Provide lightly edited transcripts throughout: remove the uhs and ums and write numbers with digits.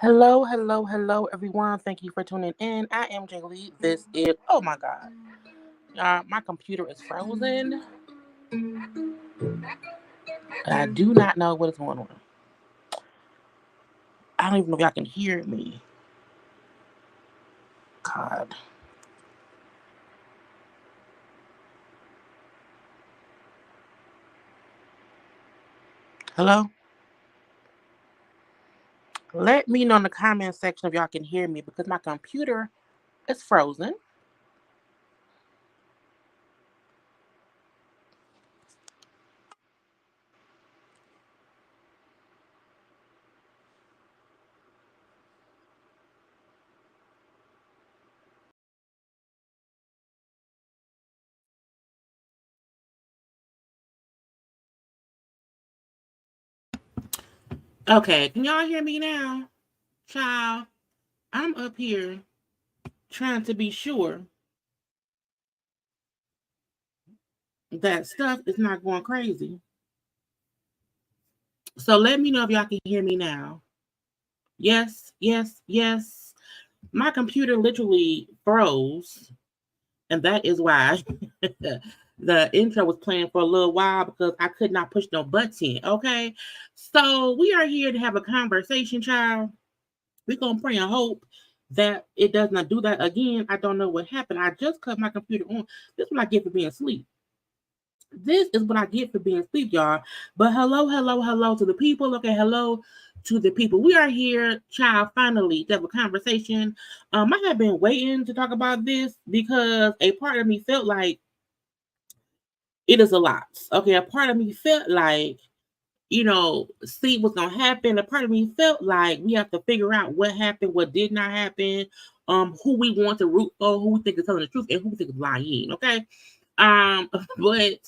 Hello, hello, hello, everyone. Thank you for tuning in. I am Jaylee. This is, oh my God. My computer is frozen. I do not know what is going on. I don't even know if y'all can hear me. God. Hello? Let me know in the comment section if y'all can hear me because my computer is frozen. Okay, can y'all hear me now? Child, I'm up here trying to be sure that stuff is not going crazy. So let me know if y'all can hear me now. Yes, yes, yes. My computer literally froze, and that is why the intro was playing for a little while because I could not push no button. Okay, so we are here to have a conversation, child. We're gonna pray and hope that it does not do that again. I don't know what happened. I just cut my computer on. This is what I get for being asleep. This is what I get for being asleep, y'all. But hello to the people. Okay, hello to the people. We are here, child, finally, to have a conversation. I have been waiting to talk about this because a part of me felt like it is a lot. Okay, a part of me felt like, see what's gonna happen. A part of me felt like we have to figure out what happened, what did not happen, who we want to root for, who we think is telling the truth, and who we think is lying. Okay. But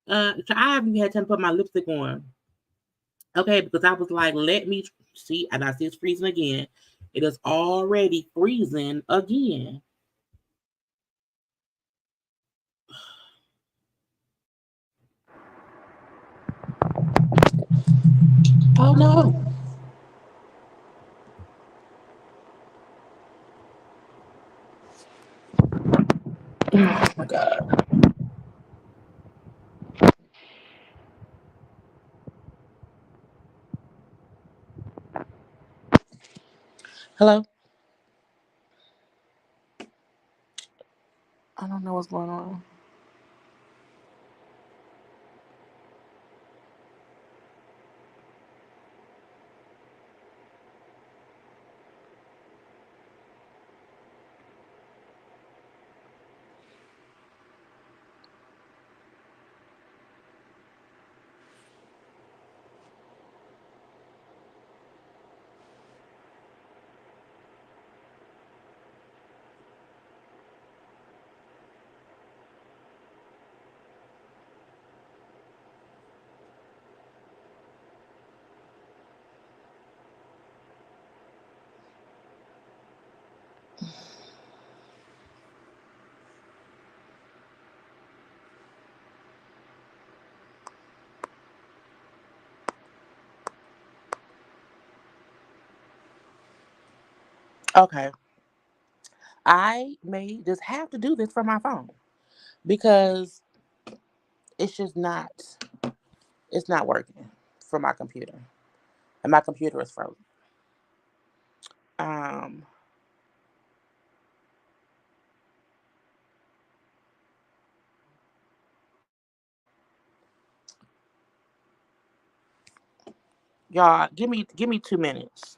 I haven't had time to put my lipstick on. Okay, because I was like, let me see, and I see it's freezing again. It is already freezing again. Oh no. Oh my God. Hello? I don't know what's going on. Okay. I may just have to do this from my phone because it's just it's not working for my computer. And my computer is frozen. Um Y'all, give me 2 minutes.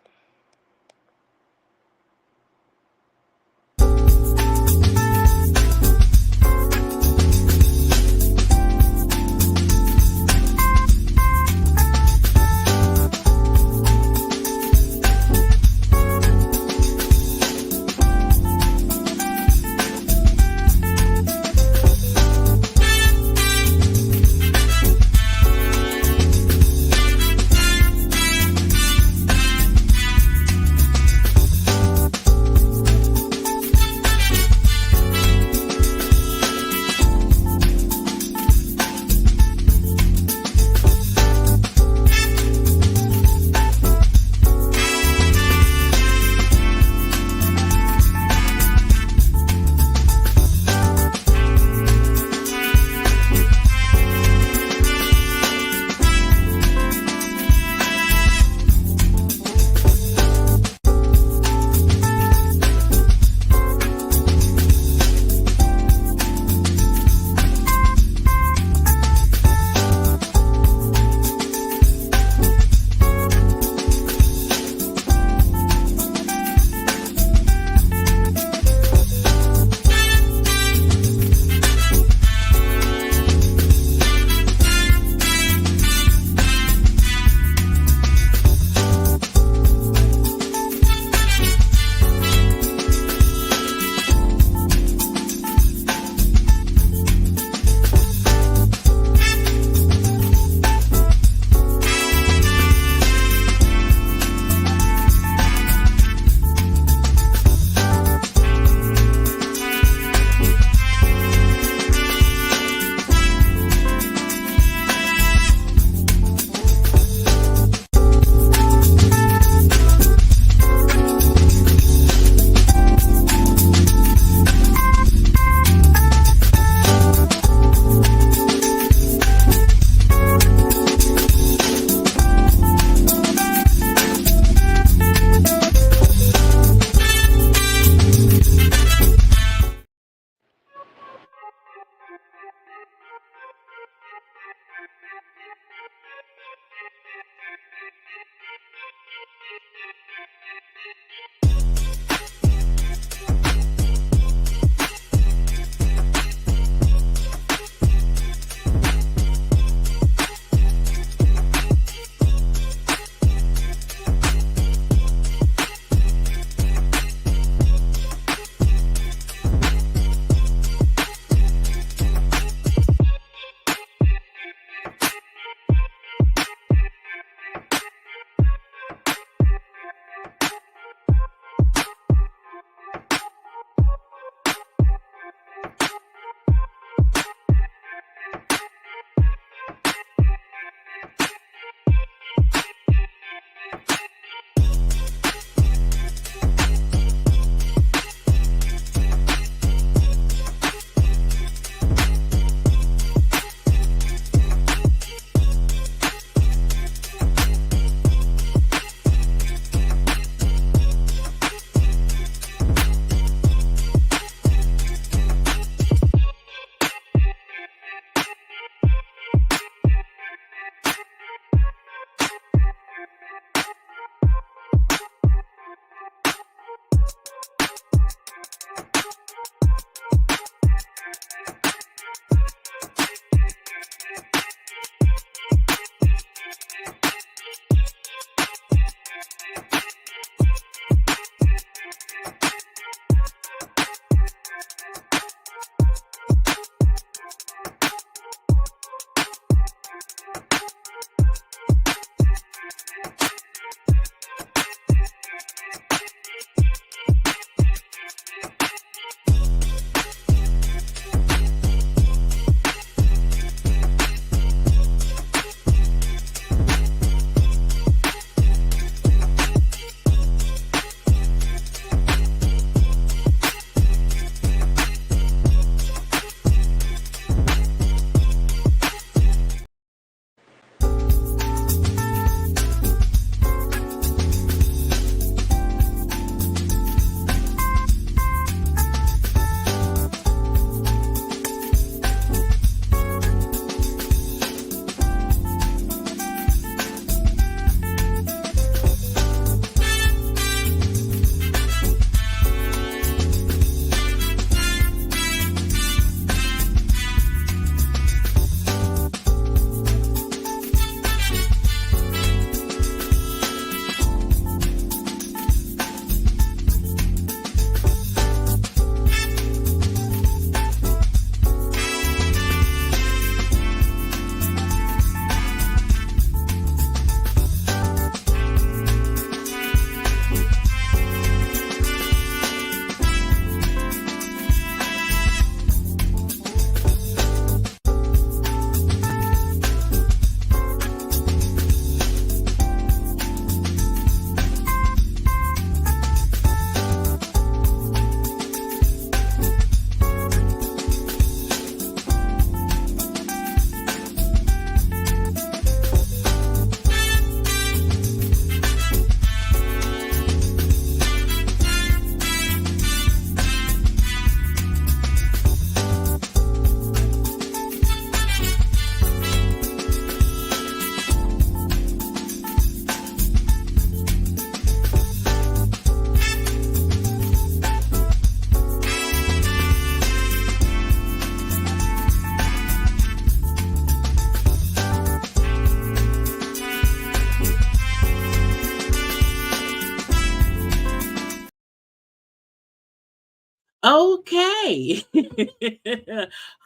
Okay.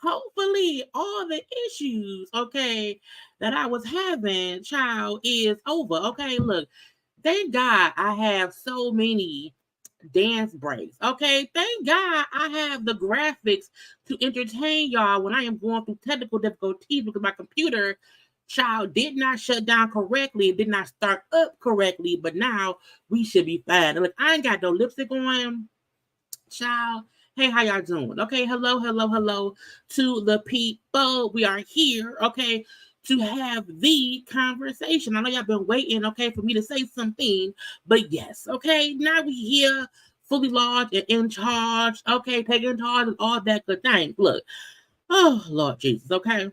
Hopefully all the issues, okay, that I was having, child, is over. Okay, look, thank God I have so many dance breaks. Okay, thank God I have the graphics to entertain y'all when I am going through technical difficulties because my computer, child, did not shut down correctly, did not start up correctly, but now we should be fine. Look, I ain't got no lipstick on, child. Hey, how y'all doing? Okay, hello to the people. We are here, okay, to have the conversation. I know y'all been waiting, okay, for me to say something, but yes, okay, now we here, fully lodged and in charge, okay, taking charge and all that good thing. Look, oh Lord Jesus, okay.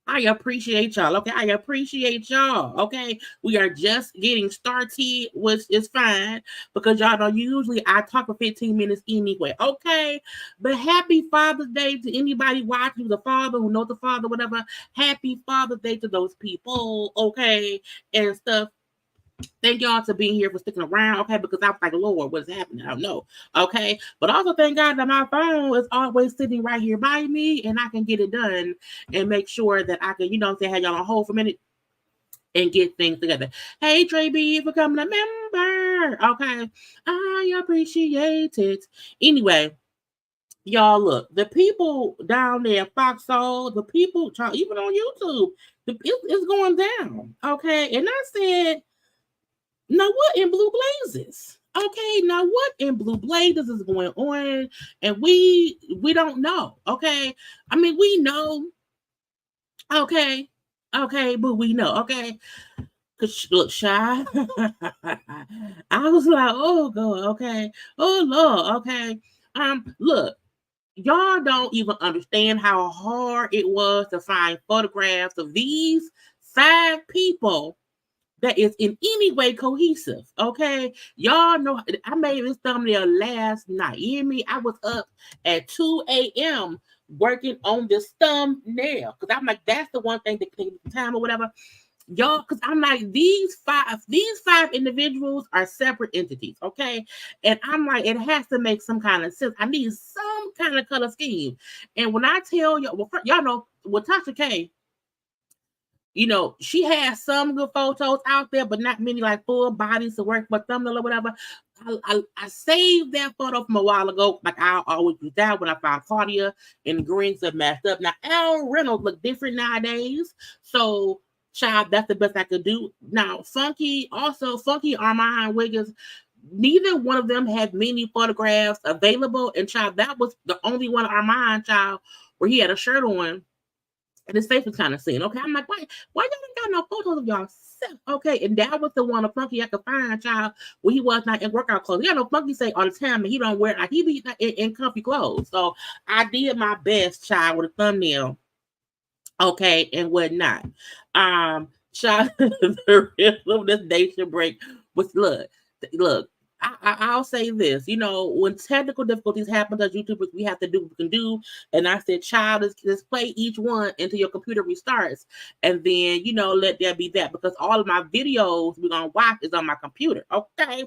I appreciate y'all. Okay. I appreciate y'all. Okay. We are just getting started, which is fine because y'all know usually I talk for 15 minutes anyway. Okay. But happy Father's Day to anybody watching, the father who knows the father, whatever. Happy Father's Day to those people. Okay. And stuff. Thank y'all for being here, for sticking around, okay? Because I was like, Lord, what's happening? I don't know, okay? But also thank God that my phone is always sitting right here by me and I can get it done and make sure that I can, you know what I'm saying, have y'all on hold for a minute and get things together. Hey, Trey B, for becoming a member, okay? I appreciate it. Anyway, y'all, look, the people down there, Foxhole, the people, even on YouTube, it's going down, okay? And I said, now what in blue blazes? Okay, now what in blue blazes is going on? And we don't know. Okay. I mean, we know. Okay. Okay, but we know. Okay. Cause look, shy. I was like, oh God, okay. Oh Lord, okay. Look, y'all don't even understand how hard it was to find photographs of these 5 people that is in any way cohesive. Okay. Y'all know I made this thumbnail last night. You hear me? I was up at 2 a.m. working on this thumbnail. Because I'm like, that's the one thing that takes time or whatever. Y'all, because I'm like, these five individuals are separate entities, okay? And I'm like, it has to make some kind of sense. I need some kind of color scheme. And when I tell y'all, well, y'all know with Tasha K, you know, she has some good photos out there, but not many like full bodies to work for thumbnail or whatever. I saved that photo from a while ago. Like I always do that when I found Claudia and the greens are messed up. Now, Al Reynolds look different nowadays. So, child, that's the best I could do. Now, Funky Armon Wiggins, neither one of them had many photographs available. And, child, that was the only one Armon, child, where he had a shirt on. And his face was kind of seen. Okay, I'm like, why y'all ain't got no photos of y'all? Okay, and that was the one of Funky I could find, child, where he was not in workout clothes. You know, Funky say all the time, and he don't wear like he be in comfy clothes. So I did my best, child, with a thumbnail. Okay, and whatnot. Child, the rhythm of this nation break was look. I'll say this, you know, when technical difficulties happen as YouTubers, we have to do what we can do. And I said, child, just play each one until your computer restarts. And then, you know, let there be that because all of my videos we're going to watch is on my computer. Okay.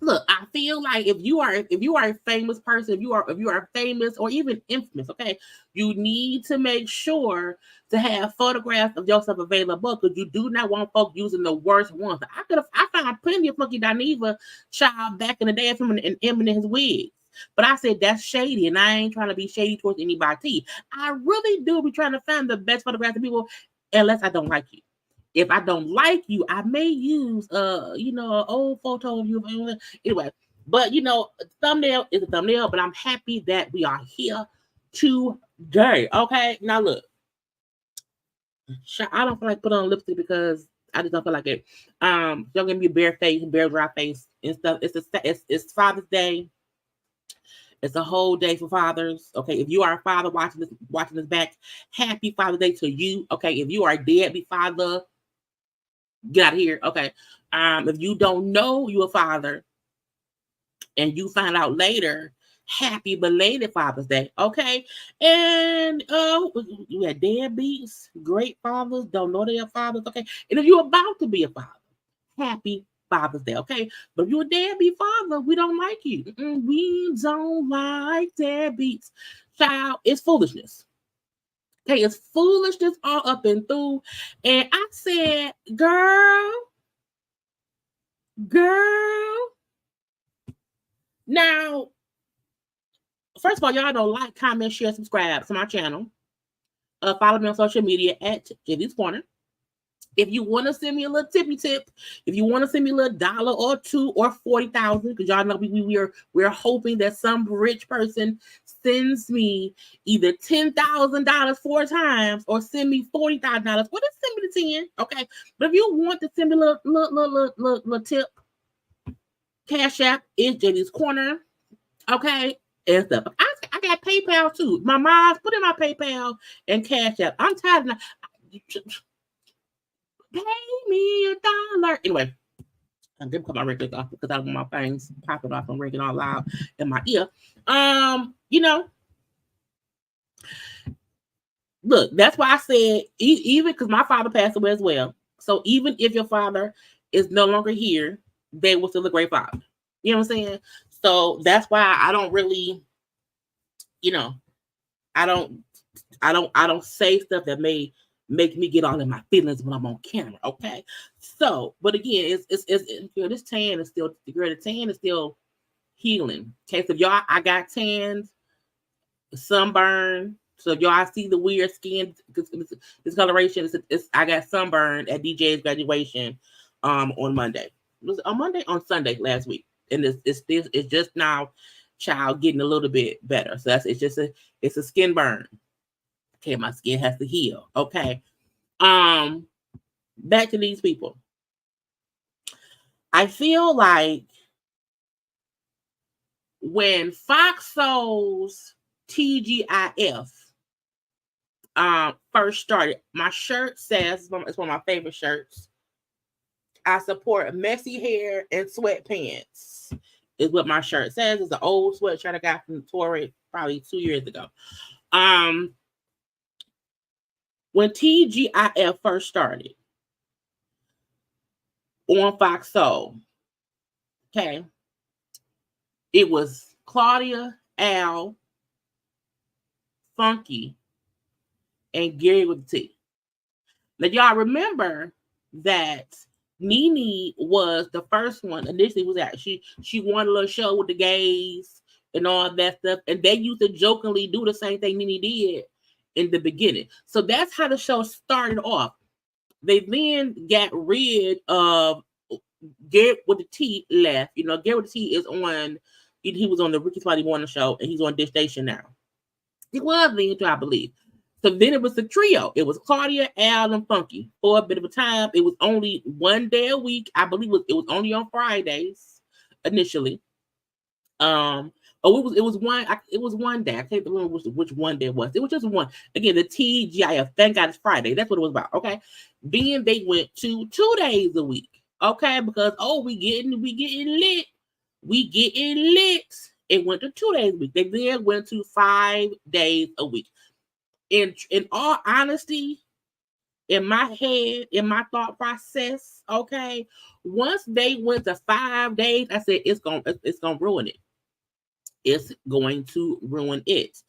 Look, I feel like if you are a famous person, if you are famous or even infamous, okay, you need to make sure to have photographs of yourself available because you do not want folks using the worst ones. I found plenty of Funky Dineva child back in the day from an Eminem's wigs. But I said that's shady, and I ain't trying to be shady towards anybody. I really do be trying to find the best photographs of people, unless I don't like you. If I don't like you, I may use you know, an old photo of you. Anyway, but you know, thumbnail is a thumbnail, but I'm happy that we are here today. Okay. Now look. I don't feel like putting on lipstick because I just don't feel like it. Y'all gonna be bare face, bare dry face and stuff. It's Father's Day. It's a whole day for fathers. Okay, if you are a father watching this back, happy Father's Day to you. Okay, if you are a deadbeat father, get out of here. Okay. If you don't know you're a father and you find out later, happy belated Father's Day. Okay. And you had deadbeats, great fathers, don't know they're fathers. Okay. And if you're about to be a father, happy Father's Day, okay? But if you're a deadbeat father, we don't like you. We don't like deadbeats. Child, it's foolishness. Okay, it's foolishness all up and through. And I said, girl. Now, first of all, y'all don't like, comment, share, subscribe to my channel. Follow me on social media at JayLeesCorner. If you want to send me a little tippy tip, if you want to send me a little $1 or $2 or 40,000, because y'all know we're hoping that some rich person sends me either $10,000 4 times or send me $40,000, or just send me the 10, okay? But if you want to send me a little tip, Cash App is JayLeesCorner, okay? And stuff. I got PayPal too. My mom's put in my PayPal and Cash App. I'm tired of pay me $1. Anyway, I'm gonna cut my records off because I don't want my things popping off and ringing all loud in my ear. Look, that's why I said even because my father passed away as well. So even if your father is no longer here, they will still a great father. You know what I'm saying? So that's why I don't really, I don't say stuff that may make me get all in my feelings when I'm on camera. Okay. So, but again, it's this tan is still, the tan is still healing. Okay. So y'all, I got tanned, sunburn. So y'all see the weird skin discoloration. I got sunburn at DJ's graduation on Monday. Was it on Monday? On Sunday last week. And it's just now, child, getting a little bit better. So it's a skin burn. Okay, my skin has to heal. Okay. Back to these people. I feel like when Fox Soul's TGIF first started, my shirt says, it's one of my favorite shirts, I support messy hair and sweatpants, is what my shirt says. It's an old sweatshirt I got from Torrid probably 2 years ago. When TGIF first started on Fox Soul, okay, it was Claudia, Al, Funky, and Gary with the T. Now, y'all remember that Nene was the first one. Initially, was that she won a little show with the gays and all that stuff, and they used to jokingly do the same thing Nene did in the beginning. So that's how the show started off. They then got rid of Gary with the T. Left. Gary with the T is on. He was on the Ricky Spotty Morning Show, and he's on Dish Station now. He was then, I believe. So then it was the trio. It was Claudia, Al, and Funky for a bit of a time. It was only one day a week. I believe it was only on Fridays initially. It was one day. I can't remember which one day it was. It was just one. Again, the TGIF. Thank God it's Friday. That's what it was about. Okay. Then they went to 2 days a week. Okay, because we getting lit. We getting lit. It went to 2 days a week. They then went to 5 days a week. In all honesty, in my head, in my thought process, okay, once they went to 5 days, I said it's gonna ruin it. It's going to ruin it.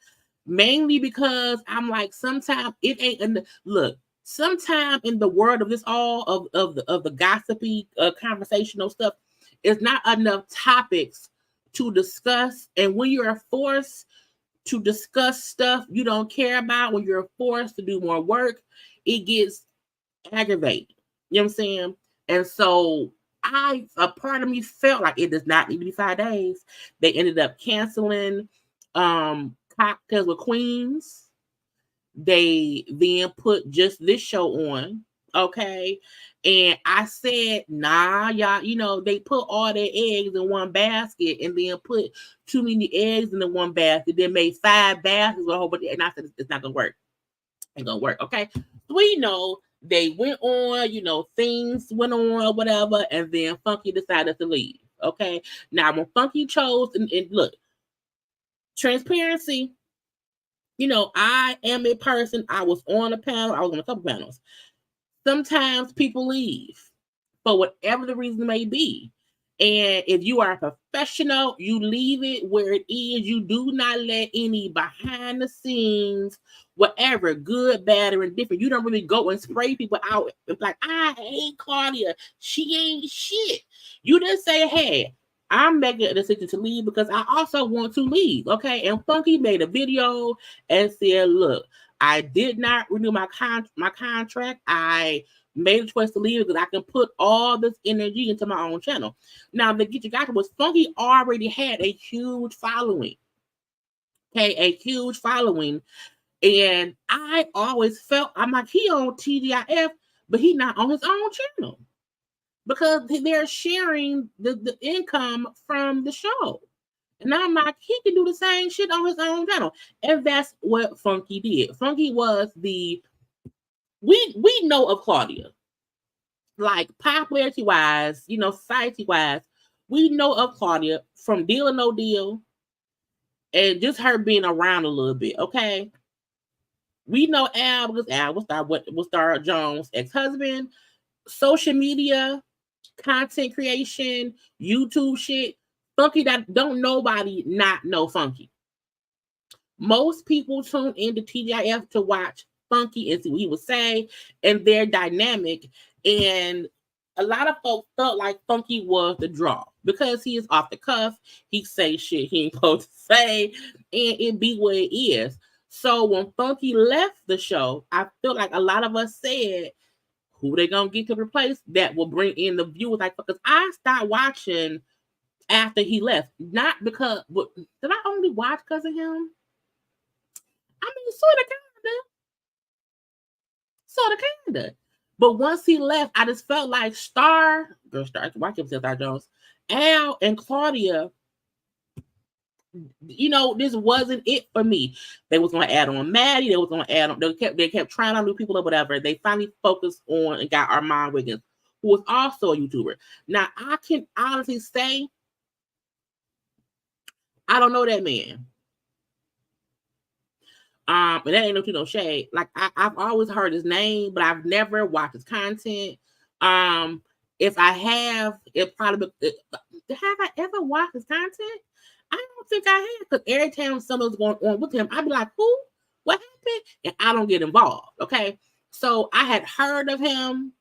Mainly because I'm like, sometimes it ain't look. Sometime in the world of this all of the gossipy conversational stuff, it's not enough topics to discuss, and when you're forced to discuss stuff you don't care about, when you're forced to do more work, it gets aggravating. You know what I'm saying? And so a part of me felt like it does not need to be 5 days. They ended up canceling Cocktails with Queens. They then put just this show on. Okay. And I said, nah, y'all, they put all their eggs in one basket and then put too many eggs in the one basket. Then made 5 baskets with a whole bunch. And I said, it's not going to work. Ain't going to work. Okay. We know they went on, things went on or whatever. And then Funky decided to leave. Okay. Now, when Funky chose, and look, transparency, I am a person. I was on a panel. I was on a couple panels. Sometimes people leave for whatever the reason may be. And if you are a professional, you leave it where it is. You do not let any behind the scenes, whatever, good, bad, or indifferent. You don't really go and spray people out. It's like, I hate Claudia. She ain't shit. You just say, hey, I'm making a decision to leave because I also want to leave. Okay. And Funky made a video and said, look, I did not renew my contract. I made a choice to leave because I can put all this energy into my own channel. Now, the Get You Gotcha was Funky already had a huge following. Okay, a huge following. And I always felt, I'm like, he on TGIF, but he not on his own channel. Because they're sharing the income from the show. And I'm like, he can do the same shit on his own channel. And that's what Funky did. Funky was we know of Claudia. Like popularity wise, society wise, we know of Claudia from Deal or No Deal and just her being around a little bit. Okay. We know Al because Al was Star Jones' ex-husband. Social media, content creation, YouTube shit. Funky, that don't nobody not know Funky. Most people tune into TGIF to watch Funky and see what he would say and their dynamic. And a lot of folks felt like Funky was the draw because he is off the cuff. He say shit he ain't supposed to say, and it be what it is. So when Funky left the show, I feel like a lot of us said, who they gonna get to replace that will bring in the viewers? Like, because I stopped watching after he left, not because did I only watch because of him? I mean, sort of kinda. But once he left, I just felt like Star, why can't I say Star Jones, Al and Claudia, this wasn't it for me. They was gonna add on Maddie, they was gonna add on, they kept trying on new people or whatever. They finally focused on and got Armon Wiggins, who was also a YouTuber. Now I can honestly say I don't know that man. And that ain't no shade. Like I've always heard his name, but I've never watched his content. If I have, it probably have I ever watched his content? I don't think I have, because every time something's going on with him, I'd be like, who? What happened? And I don't get involved. Okay. So I had heard of him.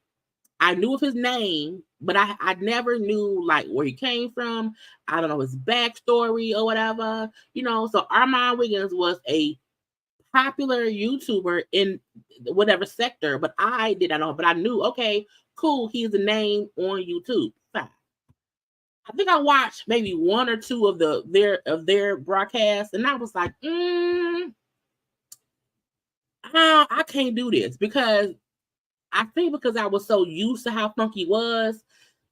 I knew of his name, but I never knew like where he came from. I don't know his backstory or whatever. So Armon Wiggins was a popular YouTuber in whatever sector, but I did not know. But I knew, okay, cool, he's a name on YouTube. Fine. I think I watched maybe one or two of their broadcasts, and I was like, I can't do this, because I think because I was so used to how Funky was,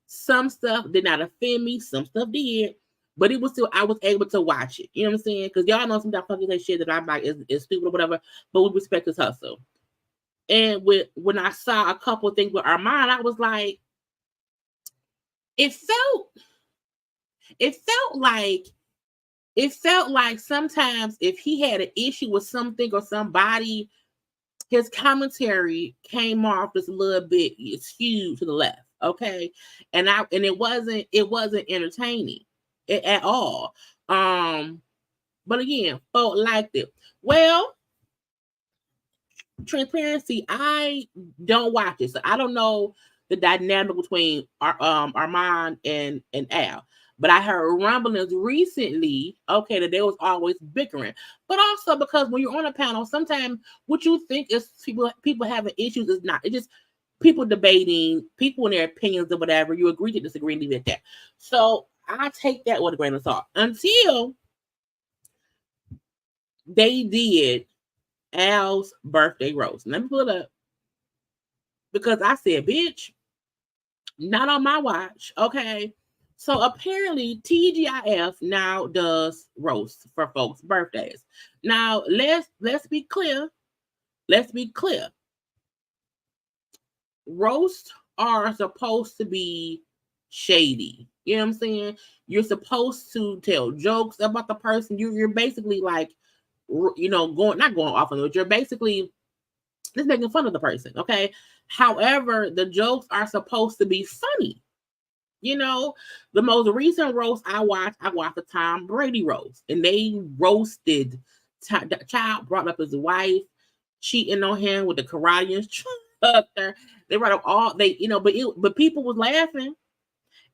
some stuff did not offend me, some stuff did, but it was still, I was able to watch it. You know what I'm saying? Because y'all know sometimes Funky say shit that I'm like is stupid or whatever, but we respect his hustle. And when I saw a couple of things with Armon, I was like, it felt like sometimes if he had an issue with something or somebody, his commentary came off just a little bit skewed to the left. Okay. And it wasn't entertaining at all. But again, folk liked it. Well, transparency, I don't watch it, so I don't know the dynamic between Armon and Al. But I heard rumblings recently, okay, that there was always bickering. But also because when you're on a panel, sometimes what you think is people having issues is not. It's just people debating, people in their opinions or whatever. You agree to disagree and leave it at that. So I take that with a grain of salt until they did Al's birthday roast. Let me pull it up, because I said, bitch, not on my watch. Okay. So apparently TGIF now does roast for folks' birthdays. Now let's be clear. Let's be clear. Roasts are supposed to be shady. You know what I'm saying? You're supposed to tell jokes about the person. You're basically like, not going off on it. You're basically just making fun of the person. Okay. However, the jokes are supposed to be funny. You know, the most recent roast I watched the Tom Brady roast, and they roasted. The child brought up his wife cheating on him with the karate instructor. They brought up all but people was laughing,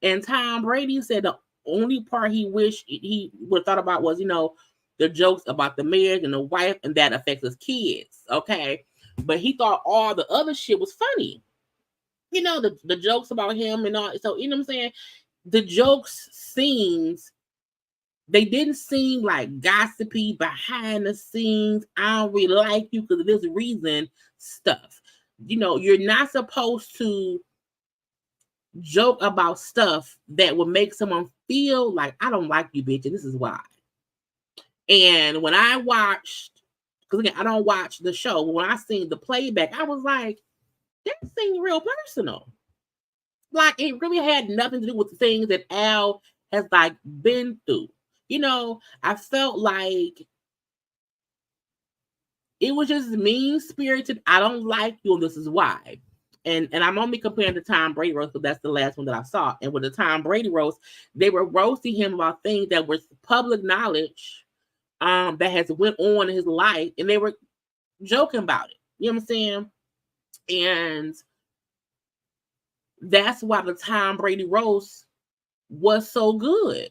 and Tom Brady said the only part he wished he would have thought about was the jokes about the marriage and the wife, and that affects his kids. Okay, but he thought all the other shit was funny. The jokes about him and all. So, what I'm saying? The jokes they didn't seem like gossipy behind the scenes. I don't really like you because of this reason stuff. You're not supposed to joke about stuff that would make someone feel like, I don't like you, bitch, and this is why. And when I watched, because again, I don't watch the show, but when I seen the playback, I was like, that seemed real personal. Like, it really had nothing to do with the things that Al has been through. I felt like it was just mean-spirited. I don't like you, and this is why. And I'm only comparing the Tom Brady roast, because that's the last one that I saw. And with the Tom Brady roast, they were roasting him about things that were public knowledge that has went on in his life, and they were joking about it. You know what I'm saying? And that's why the Tom Brady roast was so good.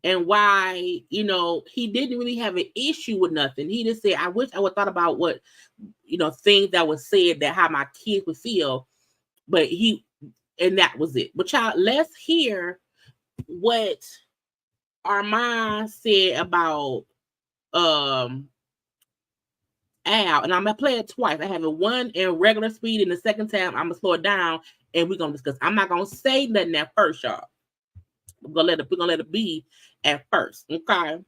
And why, he didn't really have an issue with nothing. He just said, I wish I would have thought about what, things that was said, that how my kids would feel. But and that was it. But y'all, let's hear what Armon said about Al. And I'm going to play it twice. I have it one in regular speed, and the second time I'm going to slow it down, and we're going to discuss. I'm not going to say nothing at first, y'all. We're gonna let it be at first, okay?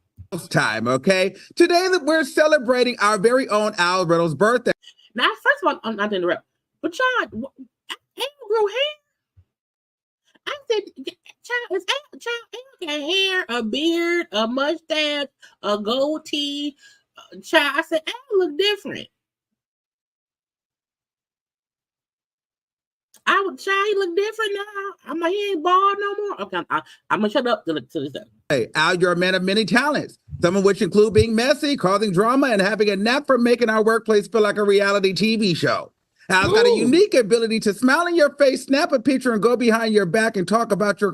Time, okay? Today that we're celebrating our very own Al Reynolds' birthday. Now, first of all, I'm not to interrupt, but y'all, Al grew hair. I said, child, Al got hair, a beard, a mustache, a goatee. Child, I said, Al look different. He look different now. I'm like, he ain't bald no more. Okay, I'm gonna shut up to this day. Hey, Al, you're a man of many talents, some of which include being messy, causing drama, and having a knack for making our workplace feel like a reality TV show. Al's got a unique ability to smile in your face, snap a picture, and go behind your back and talk about you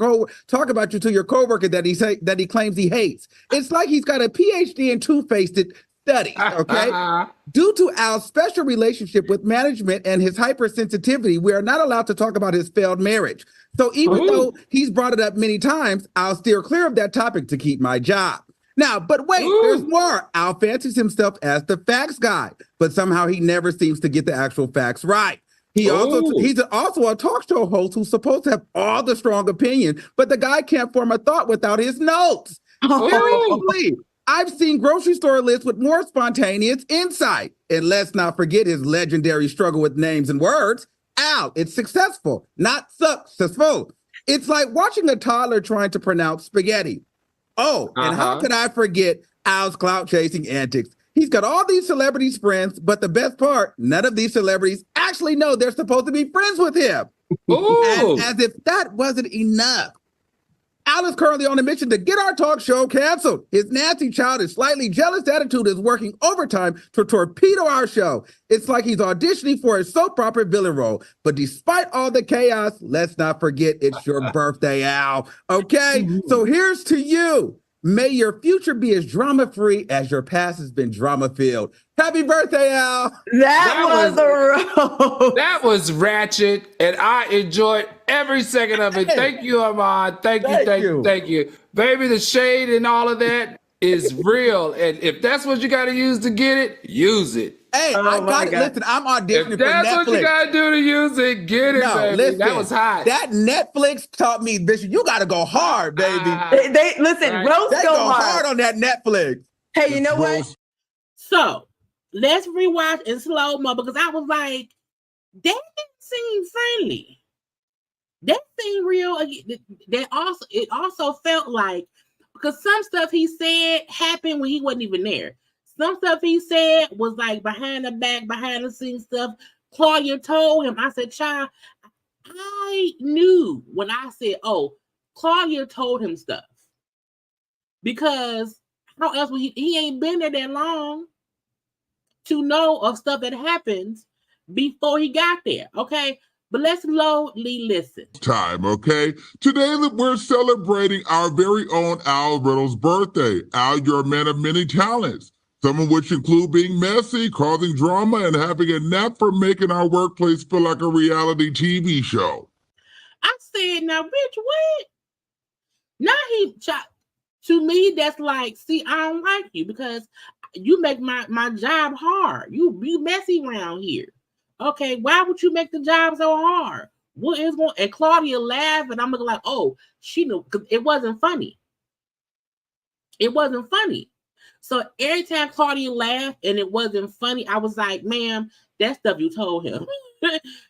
to your coworker that he claims he hates. It's like he's got a PhD in two-faced studies, okay? Due to Al's special relationship with management and his hypersensitivity, we are not allowed to talk about his failed marriage. So even though he's brought it up many times, I'll steer clear of that topic to keep my job. Now, but wait, there's more. Al fancies himself as the facts guy, but somehow he never seems to get the actual facts right. He's also a talk show host who's supposed to have all the strong opinion, but the guy can't form a thought without his notes. Seriously. I've seen grocery store lists with more spontaneous insight. And let's not forget his legendary struggle with names and words. Al, it's successful, not successful. It's like watching a toddler trying to pronounce spaghetti. Oh, and how could I forget Al's clout chasing antics? He's got all these celebrities friends, but the best part, none of these celebrities actually know they're supposed to be friends with him. And as if that wasn't enough, Al is currently on a mission to get our talk show canceled. His nasty, childish, slightly jealous attitude is working overtime to torpedo our show. It's like he's auditioning for a soap opera villain role. But despite all the chaos, let's not forget it's your birthday, Al. Okay? So here's to you. May your future be as drama-free as your past has been drama-filled. Happy birthday, Al. That was a roast. That was ratchet, and I enjoyed every second of it. Thank you, Armon. Thank you. Baby, the shade and all of that is real. And if that's what you got to use to get it, use it. Hey, I got it. Listen, I'm auditioning for Netflix. That's what you got to do to use it, get it, baby. Listen, that was hot. That Netflix taught me, Bishop, you got to go hard, baby. Roast go hard on that Netflix. Hey, you know what? So, let's rewatch in slow-mo, because I was like, that didn't seem friendly. That seemed real. It also felt like, because some stuff he said happened when he wasn't even there. Some stuff he said was like behind the back, behind the scenes stuff, Claudia told him, I said, child, I knew when I said, oh, Claudia told him stuff. Because how else would he ain't been there that long to know of stuff that happens before he got there, okay? But let's slowly listen. Time, okay? Today we're celebrating our very own Al Riddle's birthday. Al, you're a man of many talents, some of which include being messy, causing drama, and having a knack for making our workplace feel like a reality TV show. I said, now, bitch, what? Now to me, that's like, see, I don't like you because you make my job hard. You messy around here. Okay, why would you make the job so hard? What is going? And Claudia laughed, and I'm looking like, oh, she knew, because it wasn't funny. It wasn't funny. So every time Claudia laughed and it wasn't funny, I was like, ma'am, that stuff you told him.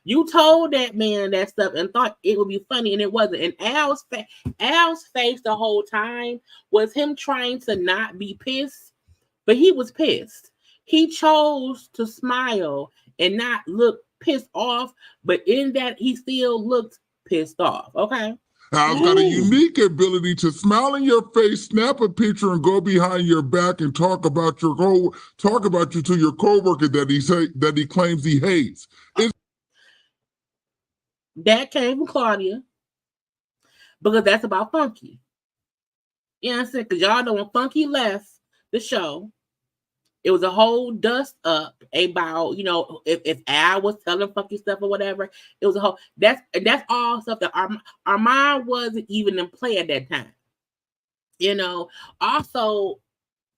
You told that man that stuff and thought it would be funny, and it wasn't. And Al's face the whole time was him trying to not be pissed, but he was pissed. He chose to smile and not look pissed off, but in that he still looked pissed off. Okay. Al's got a unique ability to smile in your face, snap a picture, and go behind your back and talk about you to your coworker that he claims he hates. That came from Claudia because that's about Funky. You know what I'm saying? Because y'all know when Funky left the show, it was a whole dust up about, you know, if Al was telling Funky stuff or whatever. It was a whole, that's all stuff that Armon wasn't even in play at that time. You know, also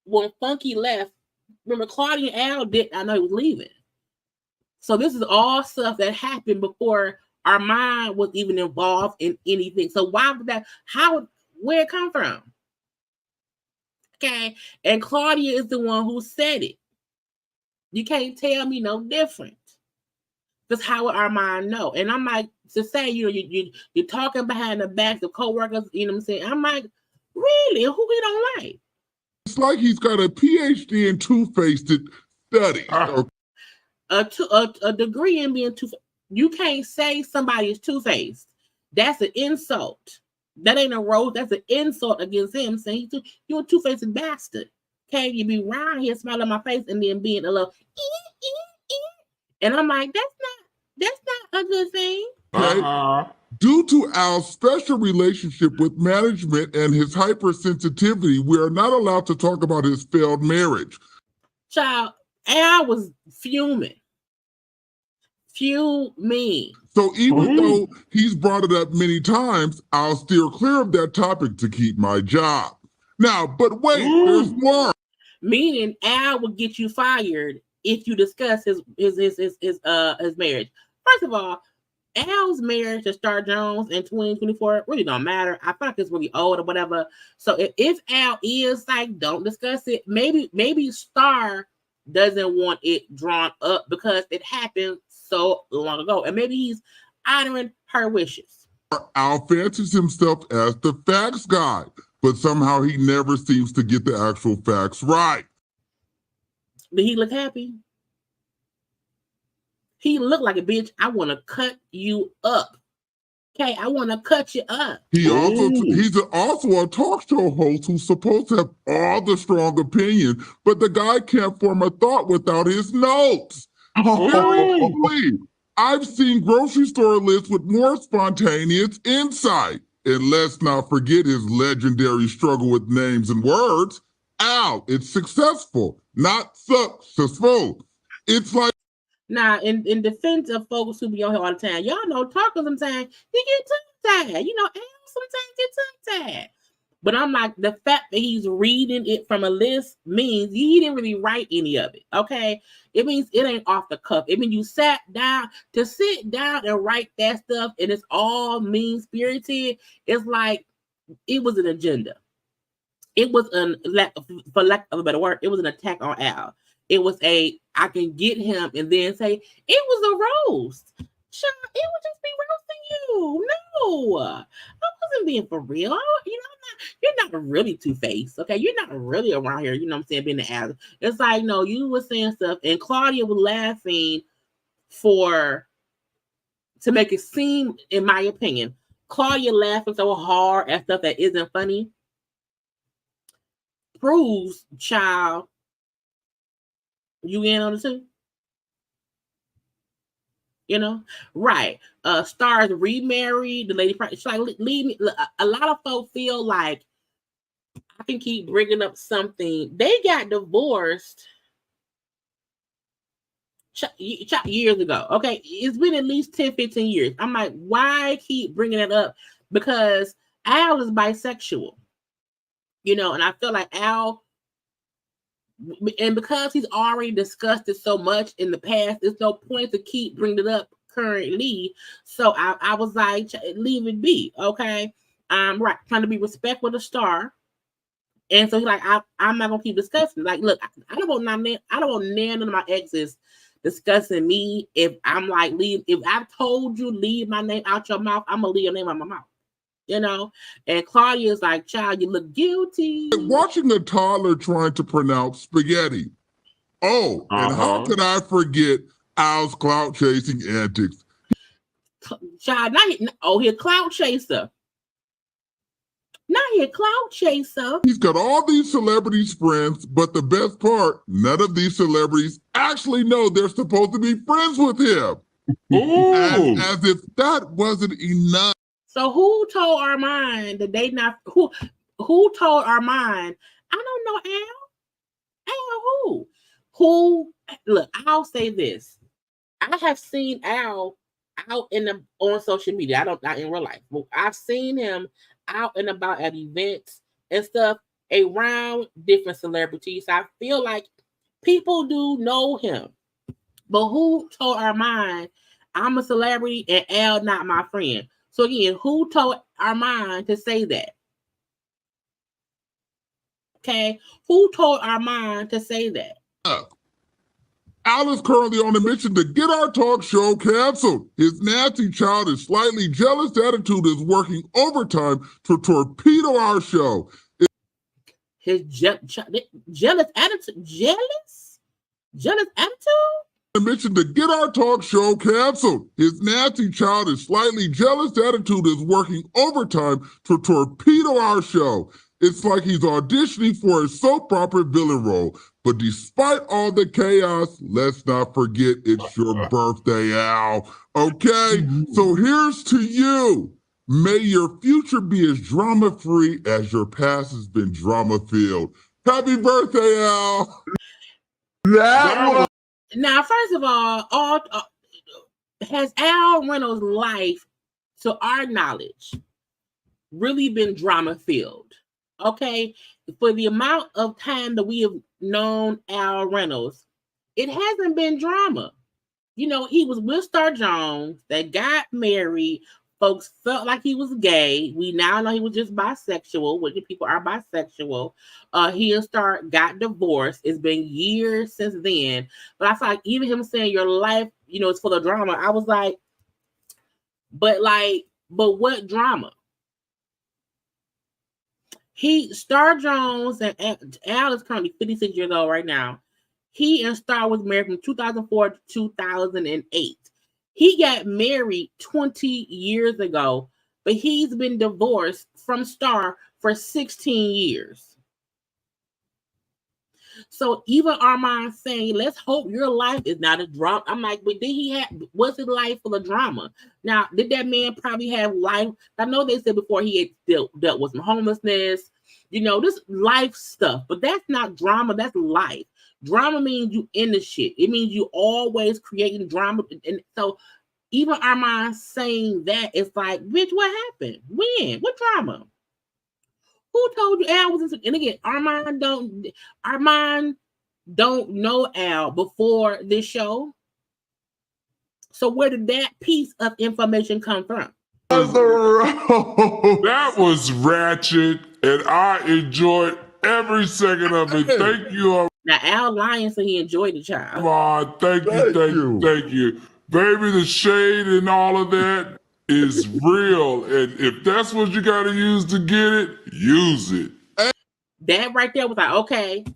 when Funky left, remember Claudia and Al didn't, I know he was leaving. So this is all stuff that happened before Armon was even involved in anything. So why would that, where it come from? Okay, and Claudia is the one who said it. You can't tell me no different. Because how would Armon know? And I'm like, to say, you know, you're talking behind the backs of coworkers, you know what I'm saying? I'm like, really? Who we don't like? It's like he's got a PhD in two-faced studies. A degree in being two-faced. You can't say somebody is two-faced. That's an insult. That ain't a roast. That's an insult against him, saying you're a two-faced bastard. Okay, you be around here smiling in my face and then being a little and I'm like, that's not a good thing. Okay. Due to Al's special relationship with management and his hypersensitivity, we are not allowed to talk about his failed marriage. Child, Al was fuming. So even though he's brought it up many times, I'll steer clear of that topic to keep my job. Now, but wait, there's more. Meaning Al will get you fired if you discuss his marriage. First of all, Al's marriage to Star Jones in 2024 really don't matter. I feel like it's really old or whatever. So if Al is like, don't discuss it, maybe Star doesn't want it drawn up because it happened so long ago, and maybe he's honoring her wishes. Al fancies himself as the facts guy, but somehow he never seems to get the actual facts right. Did he look happy? He looked like a bitch. I want to cut you up. Okay, I want to cut you up. He's also a talk show host who's supposed to have all the strong opinion, but the guy can't form a thought without his notes. I've seen grocery store lists with more spontaneous insight. And let's not forget his legendary struggle with names and words. Al, it's successful, not successful. It's like... Now, in defense of folks who be on here all the time, y'all know talking sometimes, you get tongue-tied. You know, Al sometimes get tongue-tied. But I'm like, the fact that he's reading it from a list means he didn't really write any of it, okay? It means it ain't off the cuff. It means you sat down. To sit down and write that stuff and it's all mean-spirited, it's like it was an agenda. It was for lack of a better word, it was an attack on Al. It was I can get him and then say, it was a roast. Child, it would just be roasting you. No, I wasn't being for real. You're not really two-faced, okay? You're not really around here, you know what I'm saying, being the ass. It's like, no, you were saying stuff, and Claudia was laughing to make it seem, in my opinion, Claudia laughing so hard at stuff that isn't funny proves, child, you in on it too. You know, right? Stars remarried. The lady, she's like, leave me. A lot of folks feel like I can keep bringing up something. They got divorced years ago. Okay, it's been at least 10, 15 years. I'm like, why keep bringing it up? Because Al is bisexual, you know, and I feel like Al, and because he's already discussed it so much in the past, there's no point to keep bringing it up currently. So I was like, leave it be, okay? I'm right, trying to be respectful of Star. And so he's like, I'm not gonna keep discussing. Like, look, I don't want none of my exes discussing me. If I'm like, if I've told you leave my name out your mouth, I'm gonna leave your name out my mouth. You know? And Claudia's like, child, you look guilty. Watching a toddler trying to pronounce spaghetti. Oh, and how could I forget Al's clout chasing antics? Child, he's a clout chaser. Now he a clout chaser. He's got all these celebrities friends, but the best part, none of these celebrities actually know they're supposed to be friends with him. And as if that wasn't enough. So who told Armon that they not who told Armon? I don't know, Al. Al who? Look, I'll say this. I have seen Al out on social media. Not in real life, but I've seen him out and about at events and stuff around different celebrities. I feel like people do know him. But who told Armon I'm a celebrity and Al not my friend? So again, who told Armon to say that? Okay, who told Armon to say that? Al is currently on a mission to get our talk show canceled. His nasty, childish, slightly jealous attitude is working overtime to torpedo our show. His jealous attitude? Jealous attitude? A mission to get our talk show canceled. His nasty, childish, slightly jealous attitude is working overtime to torpedo our show. It's like he's auditioning for a soap opera villain role. But despite all the chaos, let's not forget it's your birthday, Al. Okay? So here's to you. May your future be as drama-free as your past has been drama-filled. Happy birthday, Al. Now, first of all, has Al Reynolds' life, to our knowledge, really been drama-filled? Okay? For the amount of time that we have known Al Reynolds, it hasn't been drama. You know, he was with Star Jones, they got married, folks felt like he was gay. We now know he was just bisexual, which people are bisexual. He and Star got divorced. It's been years since then. But I feel like even him saying your life, you know, is full of drama, I was like, but what drama? Star Jones and Al is currently 56 years old right now. He and Star was married from 2004 to 2008. He got married 20 years ago, but he's been divorced from Star for 16 years. So even Armon saying, let's hope your life is not a drama. I'm like, but was his life full of drama? Now, did that man probably have life? I know they said before he had dealt with some homelessness, you know, this life stuff, but that's not drama, that's life. Drama means you in the shit. It means you always creating drama. And so even Armon saying that, it's like, bitch, what happened? When? What drama? Who told you Al was in? And again, Armon don't know Al before this show. So where did that piece of information come from? That was ratchet, and I enjoyed every second of it. Thank you. Now Al lying, so he enjoyed the child. Come on, thank you. Baby, the shade and all of that is real. And if that's what you got to use to get it, use it. That right there was like, okay,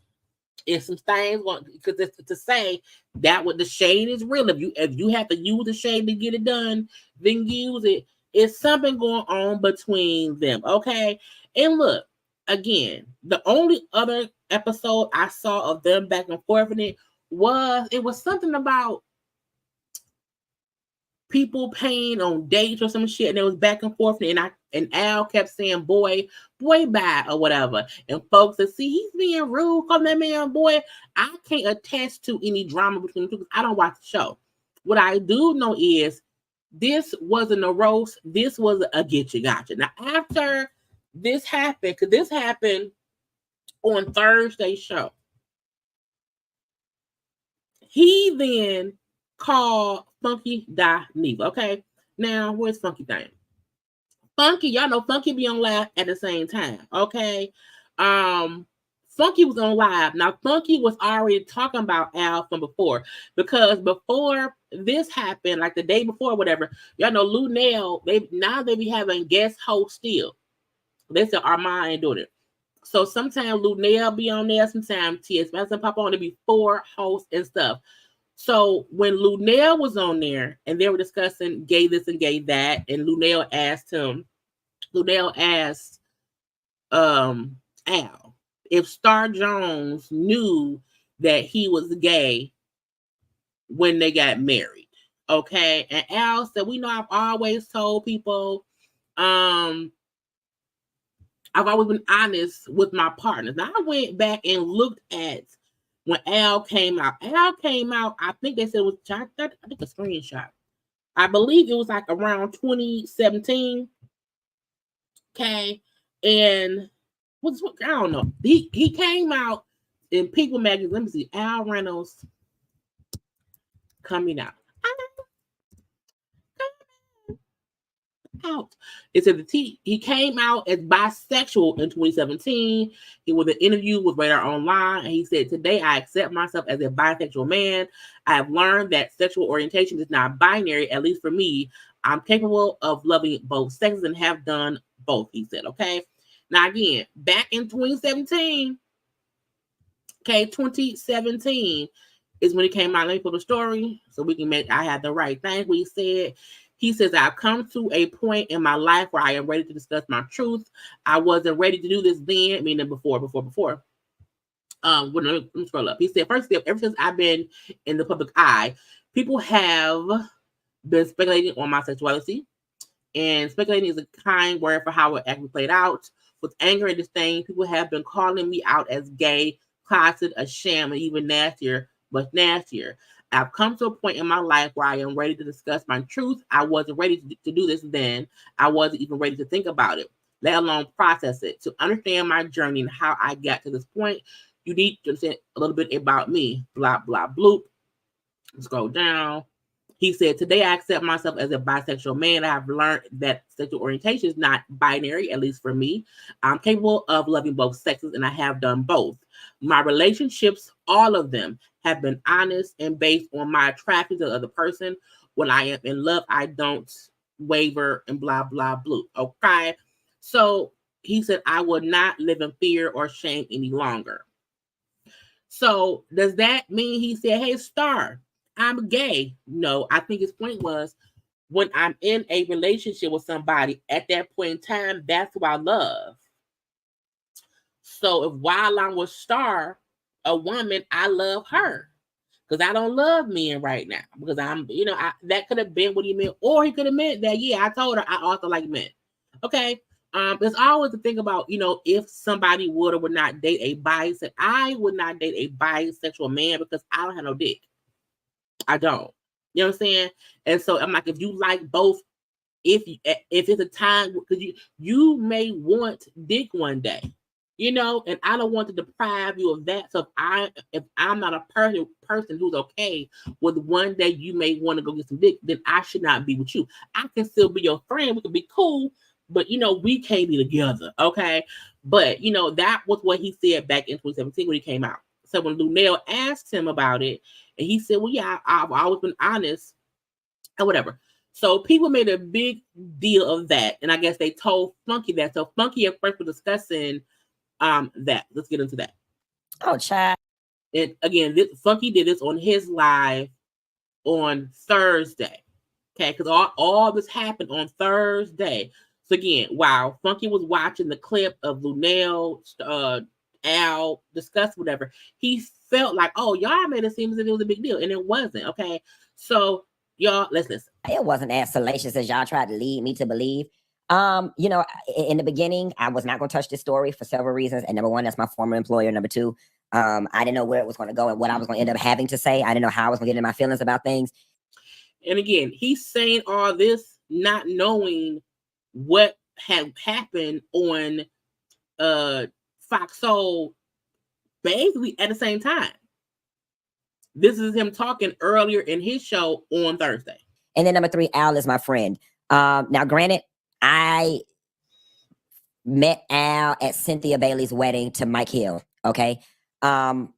It's some things because it's to say that what the shade is real. If you have to use the shade to get it done, then use it. It's something going on between them. Okay. And look, again, the only other episode I saw of them back and forth in it was something about people paying on dates or some shit, and it was back and forth, and Al kept saying boy bye or whatever, and folks said, see, he's being rude, calling that man boy. I can't attest to any drama between the two because I don't watch the show. What I do know is this wasn't a roast, this was a get you gotcha. Now after this happened, because this happened on Thursday's show, he then called Funky Neva. Okay, now where's Funky thing? Funky, y'all know Funky be on live at the same time. Okay, Funky was on live. Now Funky was already talking about Al from before, because before this happened, like the day before, whatever, y'all know Lunel, they be having guest hosts still. They said Armon ain't doing it. So sometimes Lunel be on there, sometimes T.S. Madison pop on. There be 4 hosts and stuff. So when Lunel was on there and they were discussing gay this and gay that, and Lunel asked Al if Star Jones knew that he was gay when they got married. Okay. And Al said, we know I've always told people, I've always been honest with my partners. Now I went back and looked at when Al came out. I think they said it was, I think a screenshot. I believe it was like around 2017. Okay. And I don't know. He came out in People magazine. Let me see. Al Reynolds coming out. Out. It said he came out as bisexual in 2017. He was an interview with Radar Online, and he said, today I accept myself as a bisexual man. I have learned that sexual orientation is not binary, at least for me. I'm capable of loving both sexes and have done both, he said. Okay. Now again, back in 2017, okay, 2017 is when he came out. Let me put a story so we can make I had the right thing. We said, he says, I've come to a point in my life where I am ready to discuss my truth. I wasn't ready to do this then, meaning before. Let me scroll up. He said, first step, ever since I've been in the public eye, people have been speculating on my sexuality. And speculating is a kind word for how it actually played out. With anger and disdain, people have been calling me out as gay, closeted, a sham, and even nastier, but nastier. I've come to a point in my life where I am ready to discuss my truth. I wasn't ready to do this then. I wasn't even ready to think about it, let alone process it. To understand my journey and how I got to this point, you need to understand a little bit about me. Blah, blah, bloop. Scroll down. He said, today I accept myself as a bisexual man. I have learned that sexual orientation is not binary, at least for me. I'm capable of loving both sexes, and I have done both. My relationships, all of them, have been honest and based on my attraction to the other person. When I am in love, I don't waver and blah, blah, blah. Okay. So he said, I will not live in fear or shame any longer. So does that mean he said, hey, Star, I'm gay? No, I think his point was when I'm in a relationship with somebody at that point in time, that's who I love. So if while I'm with Star, a woman, I love her because I don't love men right now because I'm, that could have been what he meant, or he could have meant that, yeah, I told her I also like men. Okay. There's always to think about, if somebody would or would not date a bisexual. I would not date a bisexual man because I don't have no dick. I don't. You know what I'm saying? And so I'm like, if you like both, if it's a time, because you may want dick one day, and I don't want to deprive you of that. So if I'm not a person who's okay with one day you may want to go get some dick, then I should not be with you. I can still be your friend. We can be cool, but we can't be together. Okay. But that was what he said back in 2017 when he came out. So when Lunel asked him about it, and he said, well, yeah, I've always been honest and whatever. So people made a big deal of that. And I guess they told Funky that. So Funky at first was discussing that. Let's get into that. Oh, child. And again, Funky did this on his live on Thursday. Okay, because all this happened on Thursday. So again, while Funky was watching the clip of Lunel, Al discuss whatever, he felt like, oh, y'all made it seem as if it was a big deal, and it wasn't. Okay, so y'all, let's listen. It wasn't as salacious as y'all tried to lead me to believe. You know, in the beginning, I was not going to touch this story for several reasons. And number one, that's my former employer. Number two, I didn't know where it was going to go and what I was going to end up having to say. I didn't know how I was going to get into my feelings about things. And again, he's saying all this not knowing what had happened on Fox Soul basically at the same time. This is him talking earlier in his show on Thursday. And then number three, Al is my friend. Now, granted, I met Al at Cynthia Bailey's wedding to Mike Hill. Okay. And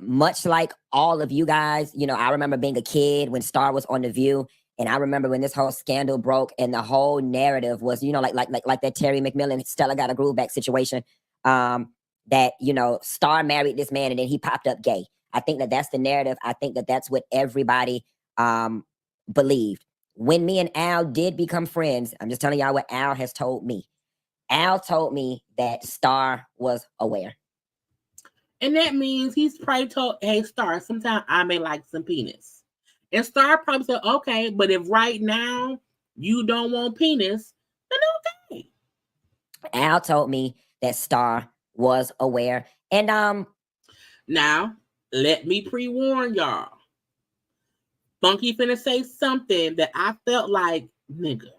much like all of you guys, you know, I remember being a kid when Star was on The View. And I remember when this whole scandal broke and the whole narrative was, you know, like that Terry McMillan, Stella Got a Groove Back situation, that, you know, Star married this man and then he popped up gay. I think that that's the narrative. I think that that's what everybody believed. When me and Al did become friends, I'm just telling y'all what Al has told me. Al told me that Star was aware. And that means he's probably told, hey, Star, sometimes I may like some penis. And Star probably said, okay, but if right now you don't want penis, then okay. Al told me that Star was aware. And now, let me pre-warn y'all. Funky finna say something that I felt like, nigga.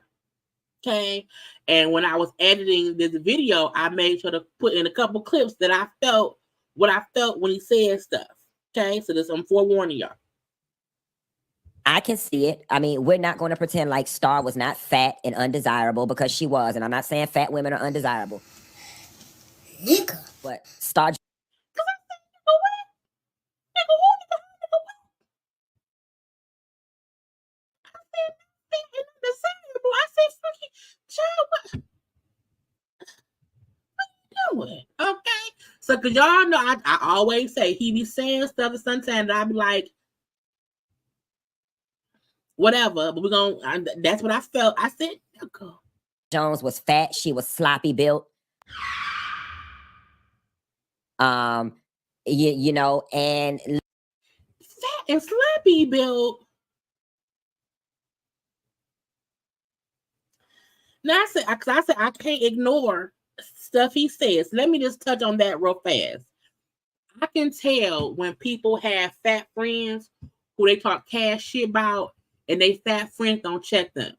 Okay? And when I was editing this video, I made sure to put in a couple clips that I felt what I felt when he said stuff. Okay? So I'm forewarning y'all. I can see it. I mean, we're not going to pretend like Star was not fat and undesirable because she was. And I'm not saying fat women are undesirable. Nigga. But Star... I said, fucking child, what are you doing? Okay. So, because y'all know, I always say he be saying stuff and sometimes I be like, whatever, but we're going to, that's what I felt. I said, okay. Jones was fat. She was sloppy built. You know, and fat and sloppy built. Now I said I can't ignore stuff he says. Let me just touch on that real fast. I can tell when people have fat friends who they talk cash shit about, and they fat friends don't check them.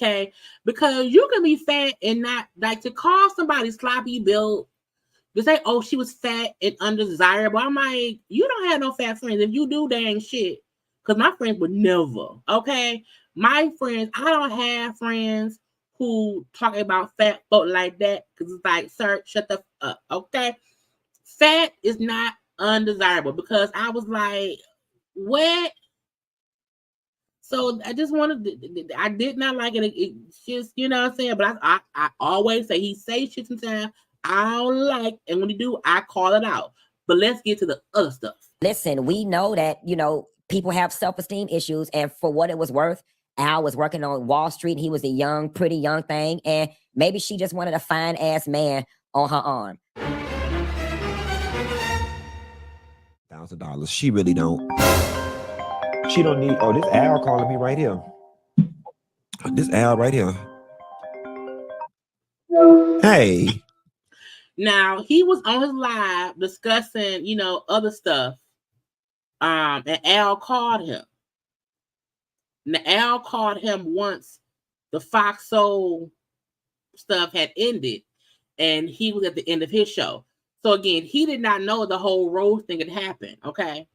Okay, because you can be fat and not like to call somebody sloppy built. To say, oh, she was fat and undesirable. I'm like, you don't have no fat friends. If you do, dang shit. Because my friends would never. Okay, my friends, I don't have friends who talk about fat folk like that, because it's like, sir, shut the up, okay? Fat is not undesirable, because I was like, what? So I just wanted, I did not like it. It's just, you know what I'm saying? But I always say, he say shit sometimes I don't like, and when he do, I call it out. But let's get to the other stuff. Listen, we know that, you know, people have self-esteem issues, and for what it was worth, Al was working on Wall Street. He was a young, pretty young thing. And maybe she just wanted a fine ass man on her arm. $1,000. She really don't. She don't need, oh, this Al calling me right here. This Al right here. Hey. Now, he was on his live discussing, you know, other stuff. And Al called him. Now, Al called him once the Fox Soul stuff had ended, and he was at the end of his show. So again, he did not know the whole Rose thing had happened. Okay.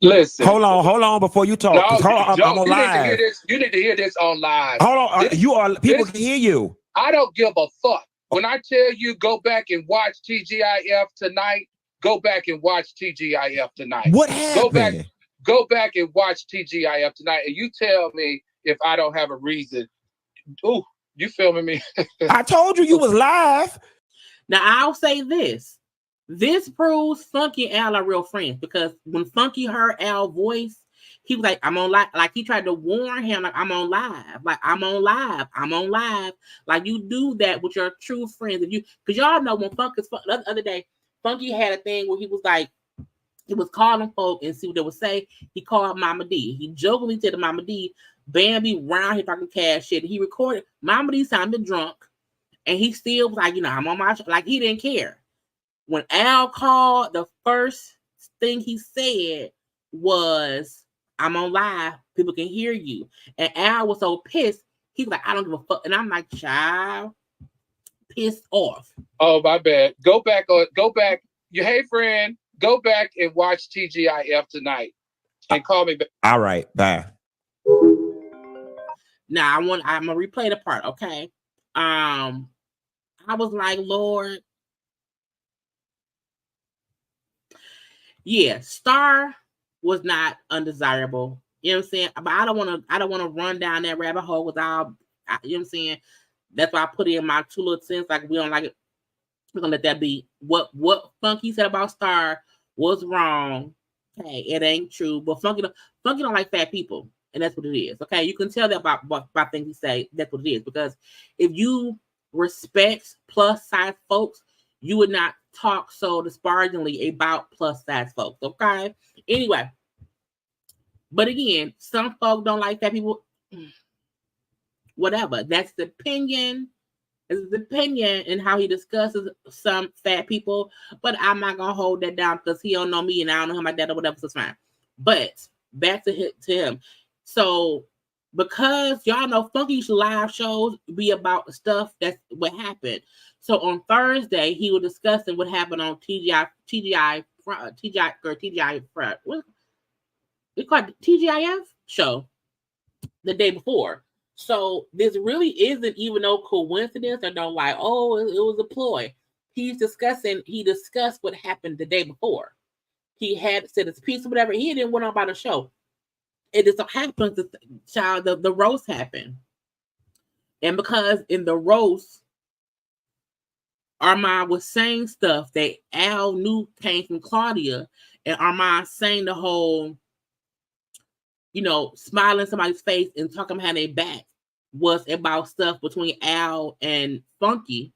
Listen. Hold on before you talk. No, hold on, I'm on live. You need to hear this on live. Hold on. People can hear you. I don't give a fuck. When I tell you go back and watch TGIF tonight, go back and watch TGIF tonight. What happened? Go back and watch TGIF tonight, and you tell me if I don't have a reason. Ooh, you filming me? I told you was live. Now, I'll say this. This proves Funky and Al are real friends, because when Funky heard Al's voice, he was like, I'm on live. Like, he tried to warn him, like, I'm on live. Like, I'm on live. I'm on live. Like, you do that with your true friends. If you, because y'all know when Funky, the other day, Funky had a thing where he was like, he was calling folk and see what they would say. He called Mama D. He jokingly said to Mama D, Bambi round here talking cash shit. He recorded. Mama D sounded drunk, and he still was like, I'm on my show. Like, he didn't care. When Al called, the first thing he said was, I'm on live. People can hear you. And Al was so pissed. He was like, I don't give a fuck. And I'm like, child, pissed off. Oh, my bad. Go back. Hey, friend, go back and watch TGIF tonight and call me back. All right. Bye. Now, I'm going to replay the part, okay? I was like, Lord. Yeah, Star was not undesirable. You know what I'm saying? But I don't want to run down that rabbit hole without, you know what I'm saying? That's why I put in my 2 little cents. Like, we don't like it. We're gonna let that be. What Funky said about Star was wrong. Okay, it ain't true. But Funky don't like fat people, and that's what it is. Okay, you can tell that by things he say. That's what it is. Because if you respect plus size folks, you would not talk so disparagingly about plus size folks. Okay. Anyway, but again, some folk don't like fat people. Whatever. That's the opinion. It's his opinion and how he discusses some fat people. But I'm not gonna hold that down because he don't know me and I don't know him like that or whatever. So it's fine. But back to him. So because y'all know Funky's live shows be about stuff that's what happened. So on Thursday, he was discussing what happened on TGI, what we call it TGIF show the day before. So this really isn't even no coincidence or no like, oh, it was a ploy. He discussed what happened the day before. He had said his piece or whatever. He didn't went on about the show. It just so happens that the roast happened. And because in the roast, Armon was saying stuff that Al knew came from Claudia, and Armon saying the whole, smiling somebody's face and talking behind their back was about stuff between Al and Funky.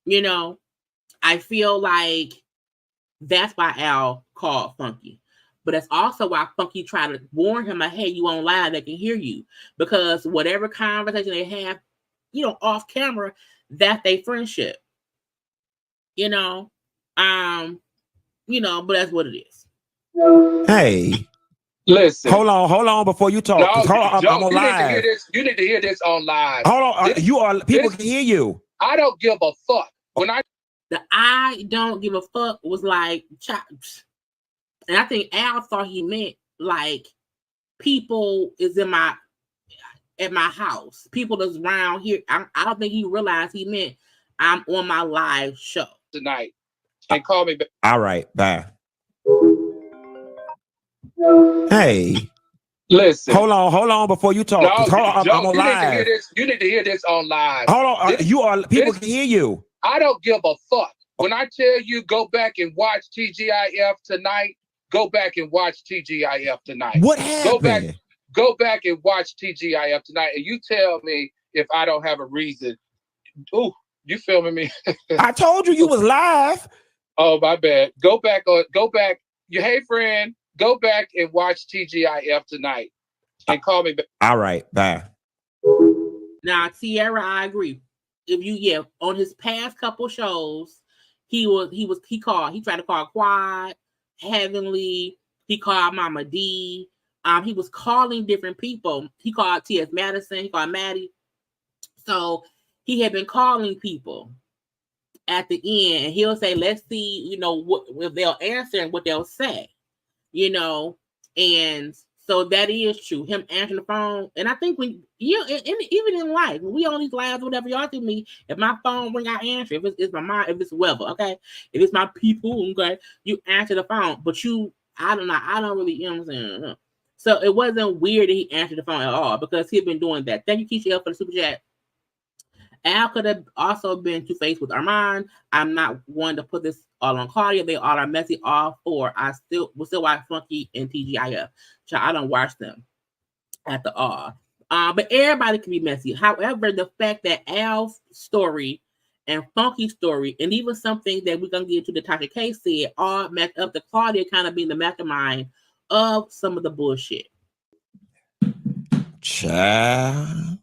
I feel like that's why Al called Funky. But that's also why Funky tried to warn him, like, hey, you on live, they can hear you. Because whatever conversation they have, off camera, that's their friendship. But that's what it is. Hey. Listen. Hold on before you talk. No, I'm on live. You need to hear this on live. Hold on. People can hear you. I don't give a fuck. The I don't give a fuck was like, and I think Al thought he meant like people is at my house. People that's around here. I don't think he realized he meant I'm on my live show tonight. And call me back. All right, bye. Hey. Listen. Hold on before you talk. No, I'm on live. You need to hear this on live. Hold on. People can hear you. I don't give a fuck. When I tell you go back and watch TGIF tonight, go back and watch TGIF tonight. What happened? Go back and watch TGIF tonight, and you tell me if I don't have a reason. Ooh, you filming me? I told you was live. Oh, my bad. Go back. Hey, friend, go back and watch TGIF tonight and call me back. All right, bye. Now, Sierra, I agree. On his past couple shows, he tried to call Quad, Heavenly, he called Mama D. He was calling different people. He called T.S. Madison, he called Maddie. So he had been calling people at the end, and he'll say, let's see, what if they'll answer and what they'll say, and so that is true. Him answering the phone, and I think when even in life, when we on these lives, whatever y'all do me, if my phone ring, I answer. If it's my mind, if it's whoever, okay. If it's my people, okay, you answer the phone. But I don't really, what I'm saying. So it wasn't weird that he answered the phone at all because he had been doing that. Thank you, Keisha L, for the super chat. Al could have also been two-faced with Armon. I'm not one to put this all on Claudia. They all are messy, all four. I will still watch Funky and TGIF. So I don't watch them at the all. But everybody can be messy. However, the fact that Al's story and Funky's story, and even something that we're gonna get into that Tasha K said, all match up to Claudia kind of being the mastermind of some of the bullshit. Child.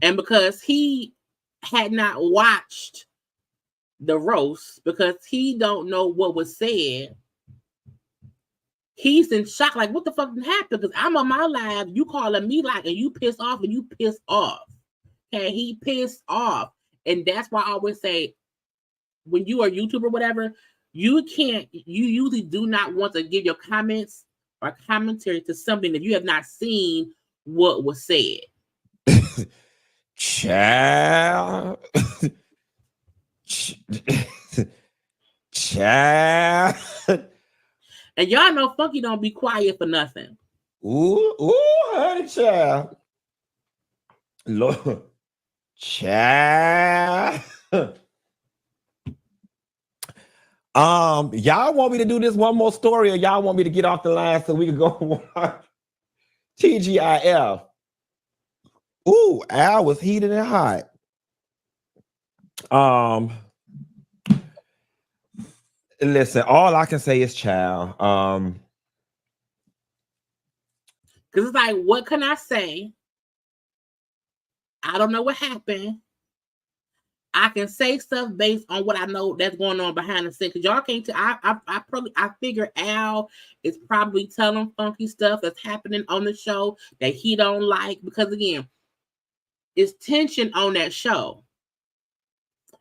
And because he had not watched the roast, because he don't know what was said, he's in shock. Like, what the fuck happened? Because I'm on my live, you calling me like, and you pissed off, and you pissed off. Okay, he pissed off. And that's why I always say, when you are a YouTuber or whatever, you usually do not want to give your comments or commentary to something that you have not seen what was said. Child. Child. And y'all know Funky don't be quiet for nothing. Ooh, honey, child. Lord. Child. Y'all want me to do this one more story, or y'all want me to get off the line so we can go watch TGIF? Ooh, Al was heated and hot. Listen, all I can say is child. Because it's like, what can I say? I don't know what happened. I can say stuff based on what I know that's going on behind the scenes. Because y'all can't tell. I figure Al is probably telling Funky stuff that's happening on the show that he don't like. Because again, it's tension on that show.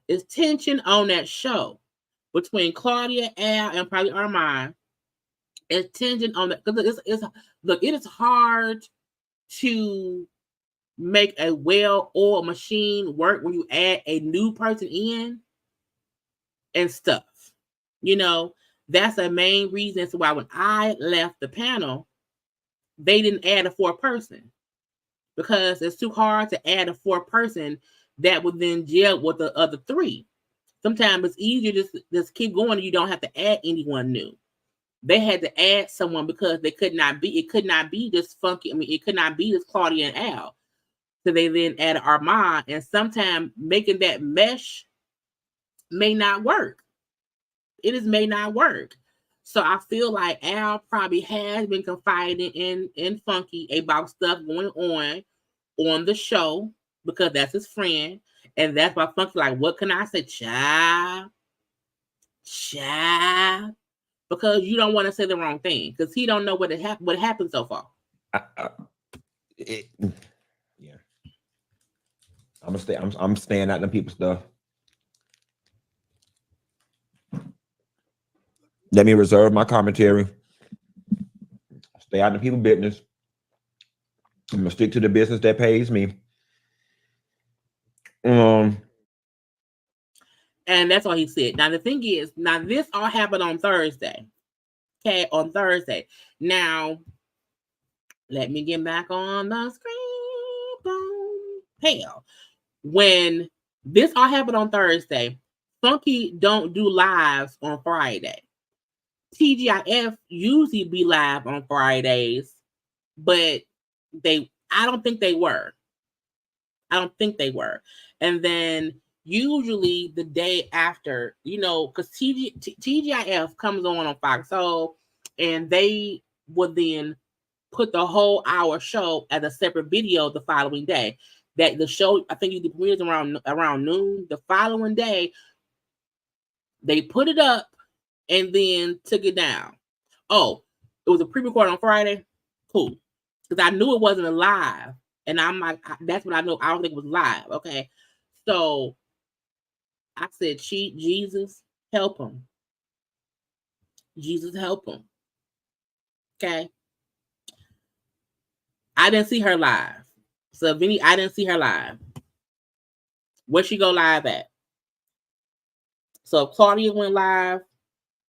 It's tension on that show between Claudia, Al, and probably Armon. It's tension on that. Because look, it is hard to make a well-oiled machine work when you add a new person in and stuff. You know, that's a main reason as to why when I left the panel, they didn't add a fourth person, because it's too hard to add a fourth person that would then gel with the other three. Sometimes it's easier just keep going and you don't have to add anyone new. They had to add someone because it could not be this Funky. I mean, it could not be this Claudia and Al. So they then added Armon, and sometimes making that mesh may not work. It may not work. So I feel like Al probably has been confiding in Funky about stuff going on the show, because that's his friend. And that's why Funky like, what can I say? Child. Because you don't want to say the wrong thing, because he don't know what happened so far. Yeah. I'm staying out of them people's stuff. Let me reserve my commentary. Stay out of the people's business. I'm gonna stick to the business that pays me. And that's all he said. Now the thing is, this all happened on Thursday. Okay, on Thursday. Now, let me get back on the screen. Hell, when this all happened on Thursday, Funky don't do lives on Friday. TGIF usually be live on Fridays, but I don't think they were. And then usually the day after, because TGIF comes on Fox Soul, and they would then put the whole hour show as a separate video the following day. That the show, I think, you premieres around noon. The following day, they put it up and then took it down. Oh, it was a pre-record on Friday? Cool. Because I knew it wasn't a live. And I'm like, that's what I know. I don't think it was live. Okay. So I said, Jesus, help him. Jesus, help him. Okay. I didn't see her live. So Vinny, I didn't see her live. Where'd she go live at? So if Claudia went live,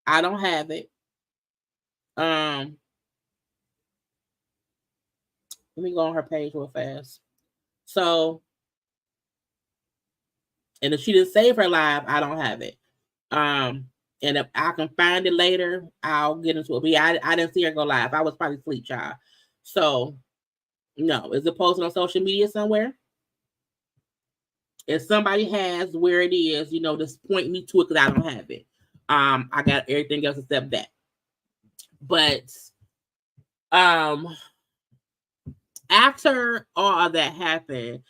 I don't have it. Let me go on her page real fast. So And if she didn't save her live, I don't have it. And if I can find it later, I'll get into it. But yeah, I didn't see her go live. I was probably asleep, child. So, no. Is it posted on social media somewhere? If somebody has where it is, just point me to it because I don't have it. I got everything else except that. But after all of that happened,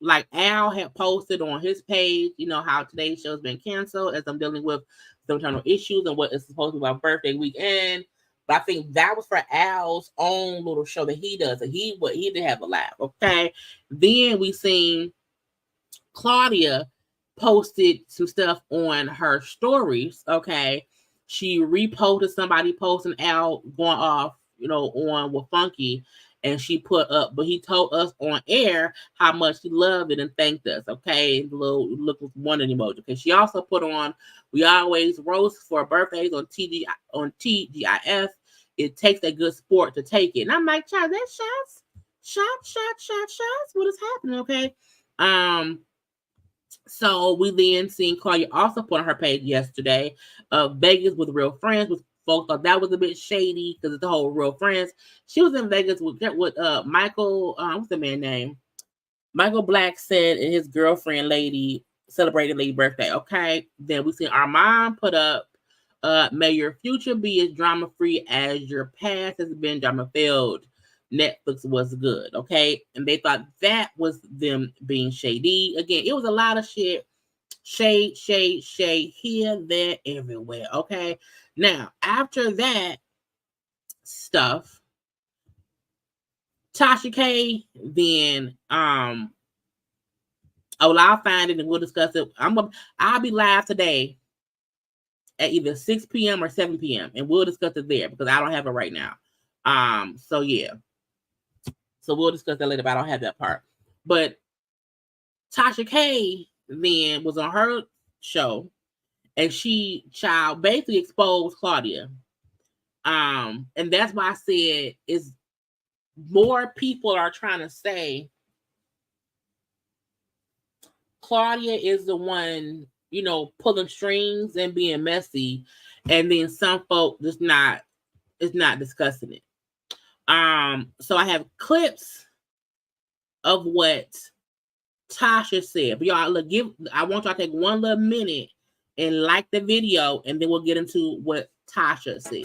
like Al had posted on his page, how today's show's been canceled as I'm dealing with some internal issues and what is supposed to be my birthday weekend. But I think that was for Al's own little show that he does. And he did have a laugh. Okay. Then we seen Claudia posted some stuff on her stories. Okay. She reposted somebody posting Al going off, on with Funky. And she put up, but he told us on air how much he loved it and thanked us. Okay, the little look with one emoji. Okay, she also put on, we always roast for birthdays on TGIF. It takes a good sport to take it. And I'm like, child, that's shots. What is happening? Okay. So we then seen Claudia also put on her page yesterday of Vegas with real friends with folks thought that was a bit shady because it's the whole real friends. She was in Vegas with Michael, what's the man's name? Michael Black said and his girlfriend lady celebrated lady birthday. Okay. Then we see Armon put up, may your future be as drama free as your past has been drama filled. Netflix was good. Okay. And they thought that was them being shady. Again, it was a lot of shit. Shade here, there, everywhere. Okay. Now, after that stuff, Tasha K, then I'll find it and we'll discuss it. I'll be live today at either 6 p.m. or 7 p.m. and we'll discuss it there because I don't have it right now. So yeah. So we'll discuss that later, but I don't have that part. But Tasha K then was on her show and she basically exposed Claudia. And that's why I said is more people are trying to say Claudia is the one, pulling strings and being messy, and then some folk is not discussing it. So I have clips of what Tasha said. But y'all look, I want y'all to take one little minute and like the video, and then we'll get into what Tasha said.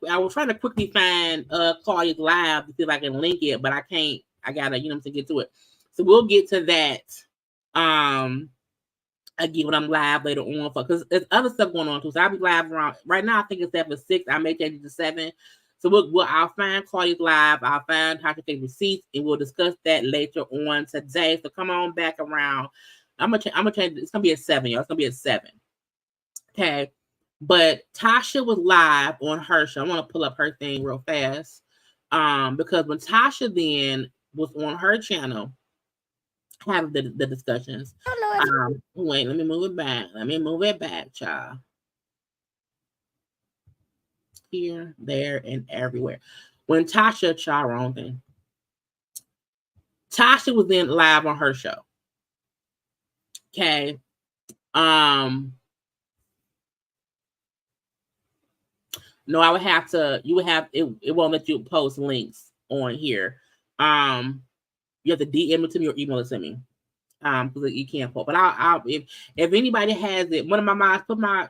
I was trying to quickly find Claudia's live to see if I can link it, but I can't. I gotta, to get to it. So we'll get to that. Again when I'm live later on because there's other stuff going on too. So I'll be live around right now. I think it's 7-6. I may change it to 7. So I'll find Claudia's live. I'll find Tasha K receipts, and we'll discuss that later on today. So come on back around. I'm gonna change. It's gonna be at 7, y'all. It's gonna be at 7. Okay. But Tasha was live on her show. I want to pull up her thing real fast. Because when Tasha then was on her channel having the discussions. Wait, let me move it back, child. Here, there, and everywhere. When Tasha, child, wrong thing. Tasha was then live on her show. Okay. No, I would have to, you would have, it won't let you post links on here. You have to DM it to me or email it to me. Because you can't post. But I'll if anybody has it, one of my moms put my,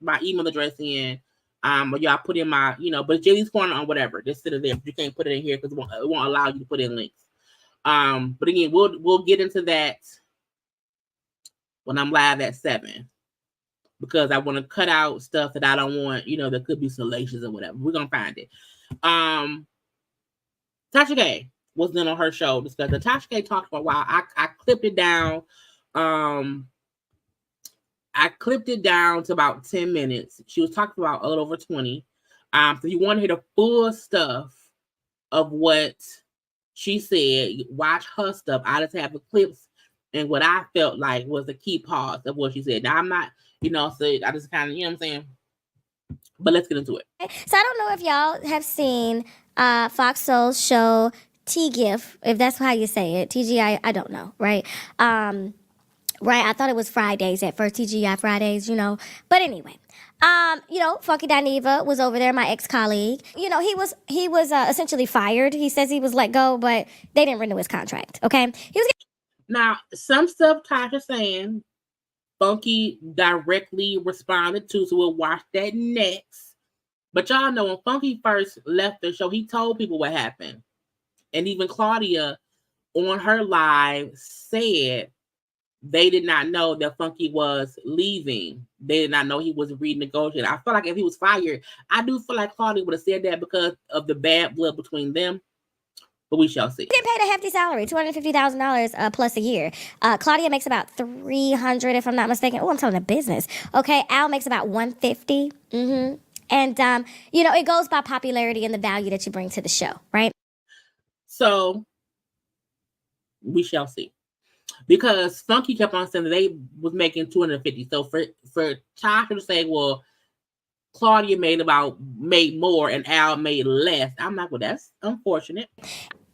my email address in. Or y'all put in my, but JayLeesCorner on whatever. Just sit it there. But you can't put it in here because it won't allow you to put in links. But again, we'll get into that when I'm live at 7. Because I want to cut out stuff that I don't want, that could be salacious or whatever. We're gonna find it. Tasha K was then on her show because the Tasha K talked for a while. I clipped it down. I clipped it down to about 10 minutes. She was talking about a little over 20. So if you want to hear the full stuff of what she said, watch her stuff. I just have the clips and what I felt like was the key parts of what she said. Now I'm not, so I just kind of, what I'm saying? But let's get into it. So I don't know if y'all have seen Fox Soul's show T-GIF, if that's how you say it. TGI, I don't know, right? Right, I thought it was Fridays at first, TGI Fridays, But anyway, Funky Dineva was over there, my ex-colleague. He was essentially fired. He says he was let go, but they didn't renew his contract, okay? Now, some stuff Tasha's saying, Funky directly responded to, so we'll watch that next. But y'all know when Funky first left the show, he told people what happened. And even Claudia on her live said they did not know that Funky was leaving. They did not know he was renegotiating. I feel like if he was fired, I do feel like Claudia would have said that because of the bad blood between them. But we shall see. He get paid a hefty salary, $250,000 plus a year. Claudia makes about $300, if I'm not mistaken. Oh, I'm telling the business. Okay, Al makes about $150. Mm-hmm. And it goes by popularity and the value that you bring to the show, right? So we shall see. Because Funky kept on saying that they was making $250. So for Tasha to say, well, Claudia made more and Al made less, I'm like, well, that's unfortunate.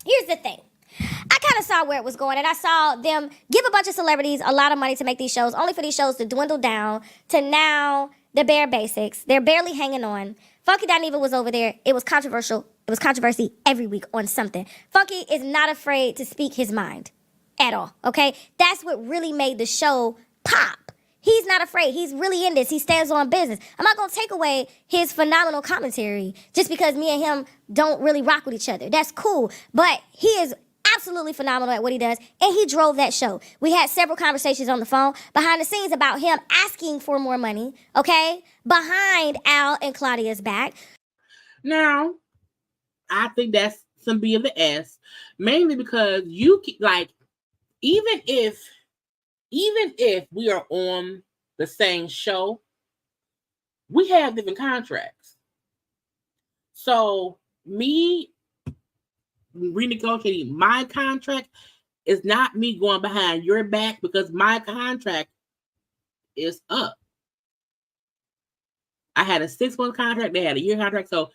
Here's the thing. I kind of saw where it was going, and I saw them give a bunch of celebrities a lot of money to make these shows, only for these shows to dwindle down to now the bare basics. They're barely hanging on. Funky Dineva was over there. It was controversial. It was controversy every week on something. Funky is not afraid to speak his mind at all, okay? That's what really made the show pop. He's not afraid. He's really in this. He stands on business. I'm not going to take away his phenomenal commentary just because me and him don't really rock with each other. That's cool. But he is absolutely phenomenal at what he does, and he drove that show. We had several conversations on the phone behind the scenes about him asking for more money, okay, behind Al and Claudia's back. Now, I think that's some B of the S, mainly because even if we are on the same show, we have different contracts. So me renegotiating my contract is not me going behind your back because my contract is up. I had a 6-month contract. They had a year contract. So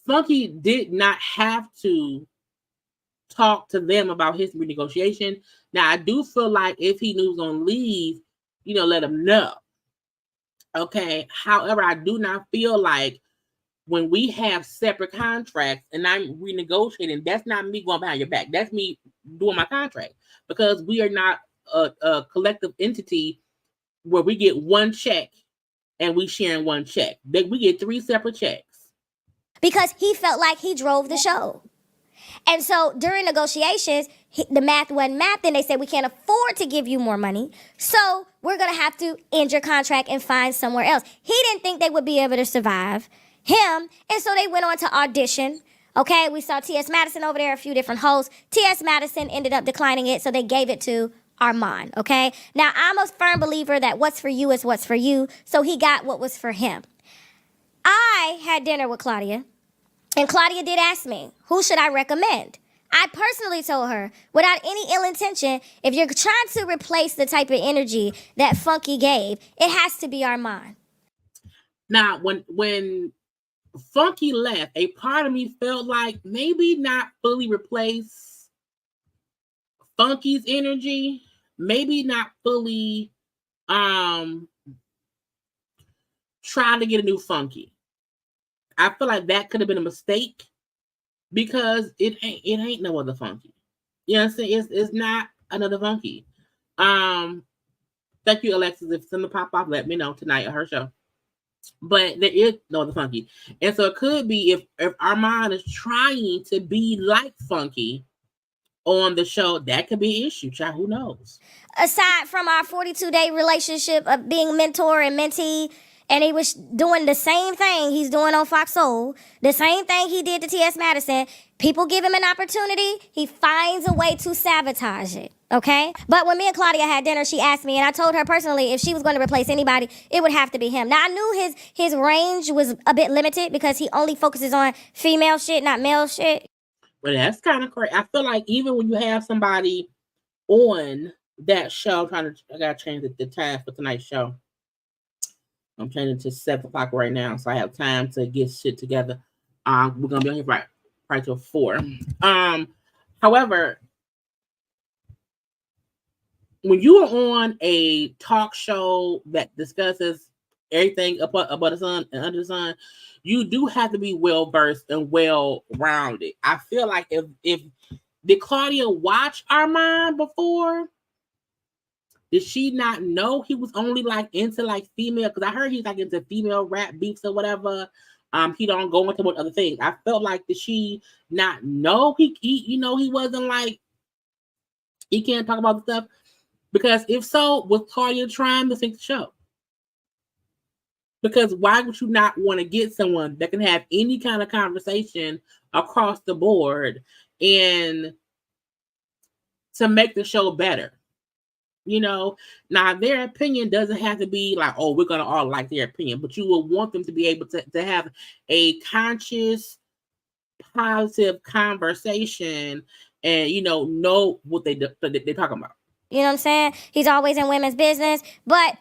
Funky did not have to talk to them about his renegotiation. Now, I do feel like if he knew he was going to leave, let him know. Okay. However, I do not feel like when we have separate contracts and I'm renegotiating, that's not me going behind your back. That's me doing my contract because we are not a collective entity where we get one check and we sharing one check. We get 3 separate checks. Because he felt like he drove the show. And so during negotiations, the math wasn't math. Then they said, we can't afford to give you more money. So we're going to have to end your contract and find somewhere else. He didn't think they would be able to survive him. And so they went on to audition. Okay, we saw T.S. Madison over there, a few different hosts. T.S. Madison ended up declining it, so they gave it to Armon. Okay, now I'm a firm believer that what's for you is what's for you. So he got what was for him. I had dinner with Claudia. And Claudia did ask me, who should I recommend? I personally told her, without any ill intention, if you're trying to replace the type of energy that Funky gave, it has to be Armon. Now, when Funky left, a part of me felt like maybe not fully replace Funky's energy, maybe not fully trying to get a new Funky. I feel like that could have been a mistake because it ain't no other Funky. You know what I'm saying? It's not another Funky. Thank you, Alexis. If something pop off, let me know tonight at her show. But there is no other Funky. And so it could be if Armon is trying to be like Funky on the show, that could be an issue, child. Who knows? Aside from our 42-day relationship of being mentor and mentee, and he was doing the same thing he's doing on Fox Soul, the same thing he did to T.S. Madison. People give him an opportunity, he finds a way to sabotage it, okay? But when me and Claudia had dinner, she asked me, and I told her personally, if she was going to replace anybody, it would have to be him. Now, I knew his range was a bit limited because he only focuses on female shit, not male shit. But that's kind of crazy. I feel like even when you have somebody on that show, I gotta change the time for tonight's show. I'm changing to 7 o'clock right now, so I have time to get shit together. We're gonna be on here right till 4. However, when you are on a talk show that discusses everything above the sun and under the sun, you do have to be well versed and well rounded. I feel like if did Claudia watch Armon before? Did she not know he was only like into like female? Because I heard he's like into female rap beefs or whatever. He don't go into what other things. I felt like, did she not know he wasn't like, he can't talk about the stuff? Because if so, was Claudia trying to fix the show? Because why would you not want to get someone that can have any kind of conversation across the board and to make the show better? You know, now their opinion doesn't have to be like, oh, we're going to all like their opinion, but you will want them to be able to have a conscious, positive conversation and, know what they're talking about. You know what I'm saying? He's always in women's business. But,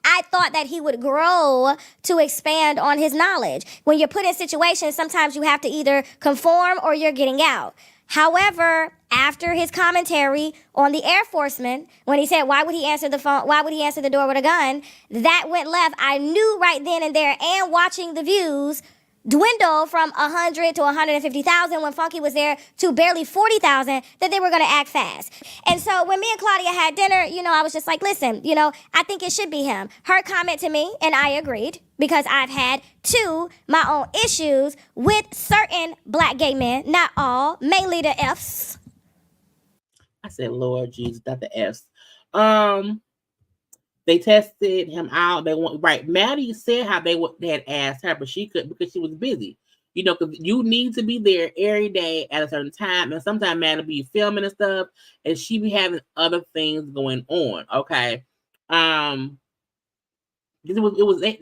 I thought that he would grow to expand on his knowledge. When you're put in situations, sometimes you have to either conform or you're getting out. However, after his commentary on the Air Forceman, when he said, why would he answer the phone? Why would he answer the door with a gun? That went left. I knew right then and there, and watching the views dwindle from 100 to 150,000 when Funky was there to barely 40,000, that they were going to act fast. And so when me and Claudia had dinner, I was just like, listen, I think it should be him. Her comment to me, and I agreed, because I've had my own issues with certain black gay men, not all, mainly the Fs. I said, Lord Jesus, not the Fs. They tested him out. Maddie said how they had asked her, but she couldn't because she was busy. Because you need to be there every day at a certain time, and sometimes Maddie be filming and stuff, and she be having other things going on. Okay, they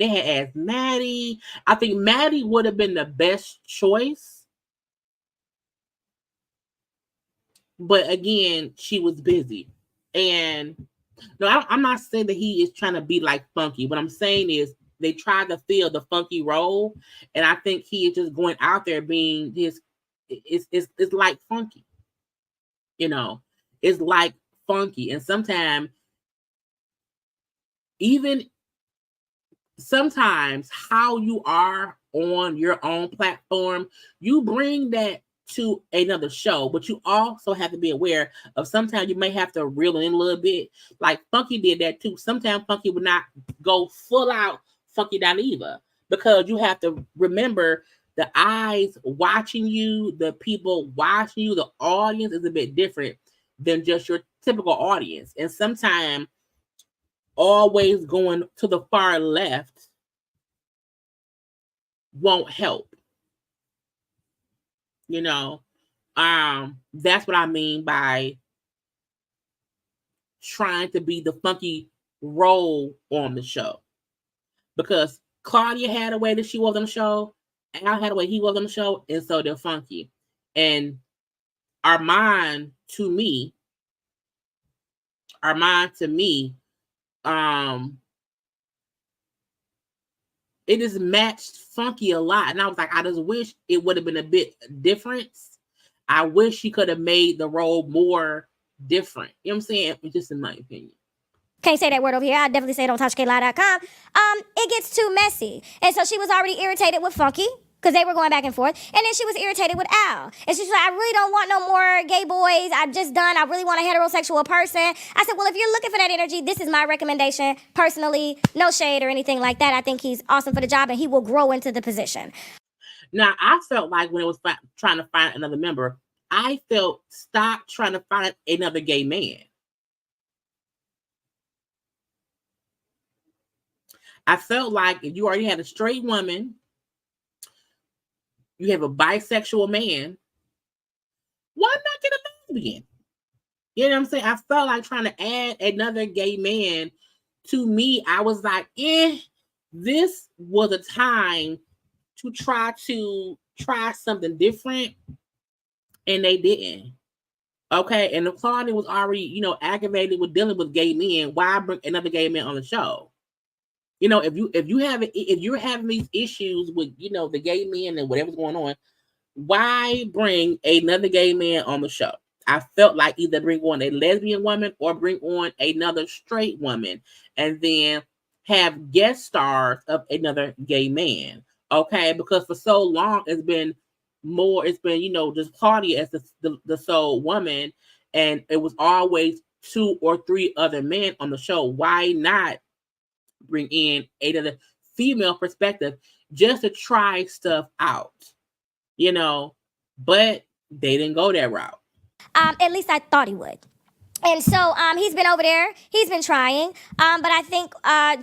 had asked Maddie. I think Maddie would have been the best choice, but again, she was busy. And no, I'm not saying that he is trying to be like Funky. What I'm saying is they tried to fill the Funky role, and I think he is just going out there being it's like Funky. It's like Funky. And sometimes how you are on your own platform, you bring that to another show, but you also have to be aware of sometimes you may have to reel in a little bit. Like Funky did that too. Sometimes Funky would not go full out Funky Diva, because you have to remember the eyes watching you, the people watching you, the audience is a bit different than just your typical audience. And sometimes always going to the far left won't help. That's what I mean by trying to be the Funky role on the show. Because Claudia had a way that she was on the show, Al had a way he was on the show, and so they're Funky. And Armon to me, it has matched Funky a lot. And I was like, I just wish it would have been a bit different. I wish she could have made the role more different. You know what I'm saying? Just in my opinion. Can't say that word over here. I'll definitely say it on TashaKLive.com. It gets too messy. And so she was already irritated with Funky because they were going back and forth. And then she was irritated with Al. And she's like, I really don't want no more gay boys. I'm just done. I really want a heterosexual person. I said, well, if you're looking for that energy, this is my recommendation. Personally, no shade or anything like that. I think he's awesome for the job and he will grow into the position. Now, I felt like when it was trying to find another member, I felt stop trying to find another gay man. I felt like if you already had a straight woman, you have a bisexual man, why not get a lesbian? You know what I'm saying? I felt like trying to add another gay man. To me, I was like, this was a time to try something different, and they didn't. Okay, and the Claudia was already, aggravated with dealing with gay men. Why bring another gay man on the show? If you're having these issues with, the gay men and whatever's going on, why bring another gay man on the show? I felt like either bring on a lesbian woman or bring on another straight woman and then have guest stars of another gay man. Okay, because for so long it's been just Claudia as the sole woman, and it was always 2 or 3 other men on the show. Why not bring in another female perspective just to try stuff out, but they didn't go that route. At least I thought he would. And so he's been over there. He's been trying. But I think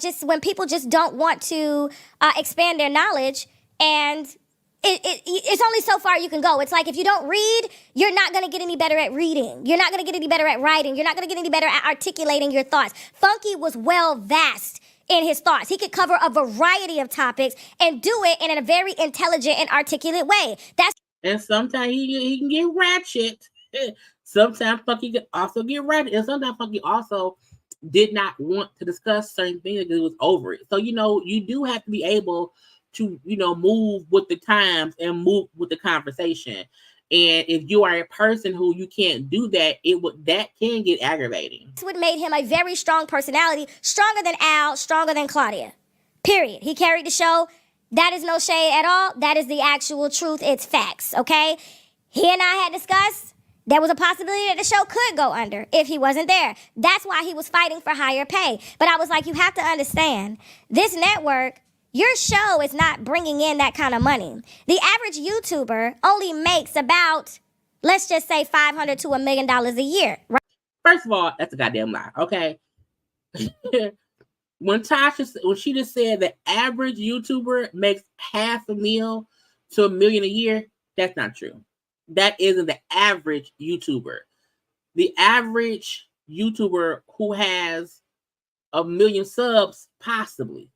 just when people just don't want to expand their knowledge, and it's only so far you can go. It's like if you don't read, you're not going to get any better at reading. You're not going to get any better at writing. You're not going to get any better at articulating your thoughts. Funky was well-vast in his thoughts. He could cover a variety of topics and do it in a very intelligent and articulate way. And sometimes he can get ratchet. Sometimes Funky can also get ratchet. And sometimes Funky also did not want to discuss certain things because it was over it. So, you do have to be able to, move with the times and move with the conversation. And if you are a person who you can't do that, that can get aggravating. That's what made him a very strong personality, stronger than Al, stronger than Claudia. Period. He carried the show. That is no shade at all. That is the actual truth. It's facts, okay? He and I had discussed there was a possibility that the show could go under if he wasn't there. That's why he was fighting for higher pay. But I was like, you have to understand, this network, your show is not bringing in that kind of money. The average YouTuber only makes about, let's just say, $500,000 to $1 million a year. Right? First of all, that's a goddamn lie, okay? When she just said the average YouTuber makes $500,000 to $1 million a year, that's not true. That isn't the average YouTuber. The average YouTuber who has 1 million subs, possibly.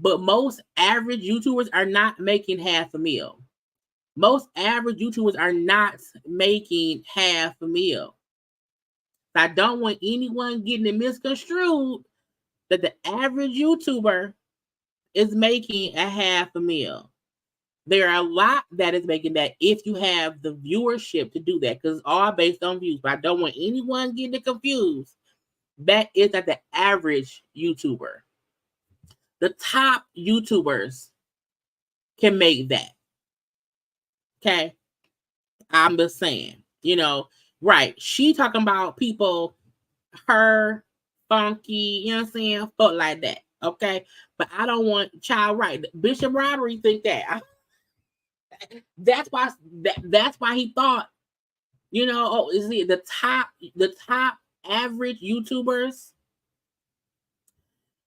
But most average YouTubers are not making $500,000. Most average YouTubers are not making $500,000. I don't want anyone getting it misconstrued that the average YouTuber is making $500,000. There are a lot that is making that if you have the viewership to do that, because it's all based on views. But I don't want anyone getting it confused. That is at the average YouTuber. The top YouTubers can make that. Okay? I'm just saying, right. She talking about people, her, Funky, you know what I'm saying? Fuck like that. Okay? But I don't want child right. Bishop Robbery think that. That's why he thought, is it the top average YouTubers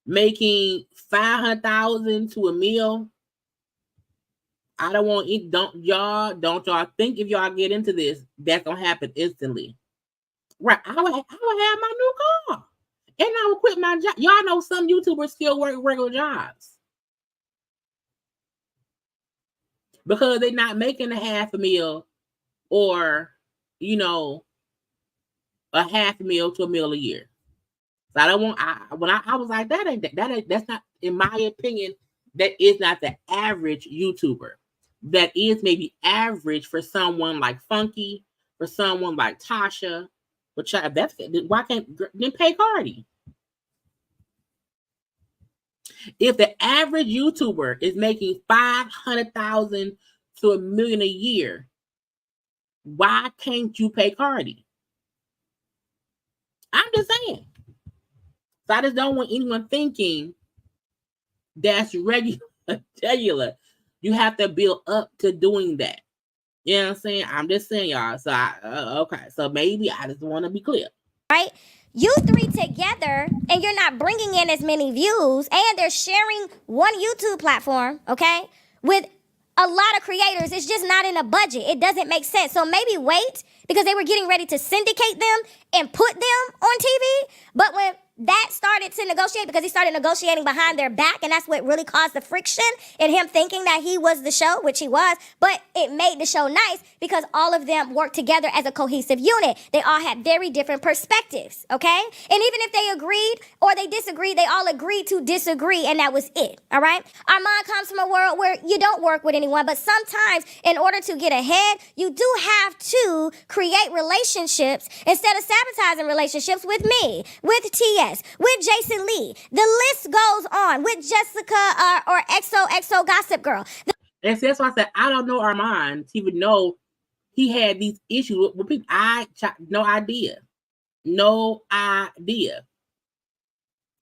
making $500,000 to $1 million? I don't want it. Don't y'all think if y'all get into this, that's gonna happen instantly. Right. I would have my new car. And I would quit my job. Y'all know some YouTubers still work regular jobs. Because they're not making $500,000 or, $500,000 to $1 million a year. So I don't want. I was like, that's not, in my opinion, that is not the average YouTuber. That is maybe average for someone like Funky, for someone like Tasha, But child, that's why can't then pay Cardi? If the average YouTuber is making $500,000 to $1 million a year, why can't you pay Cardi? I'm just saying. So I just don't want anyone thinking that's regular. You have to build up to doing that. You know what I'm saying? I'm just saying, y'all. So okay. So maybe I just want to be clear. Right? You three together, and you're not bringing in as many views, and they're sharing one YouTube platform, okay, with a lot of creators. It's just not in a budget. It doesn't make sense. So maybe wait, because they were getting ready to syndicate them and put them on TV. But when that started to negotiate, because he started negotiating behind their back, and that's what really caused the friction in him thinking that he was the show, which he was. But it made the show nice because all of them worked together as a cohesive unit. They all had very different perspectives, okay? And even if they agreed or they disagreed, they all agreed to disagree, and that was it, all right? Armon comes from a world where you don't work with anyone, but sometimes in order to get ahead, you do have to create relationships instead of sabotaging relationships with me, with TS, with Jason Lee. The list goes on with Jessica or XOXO Gossip Girl. And so that's why I said I don't know Armon to even know he had these issues with people. No idea. No idea.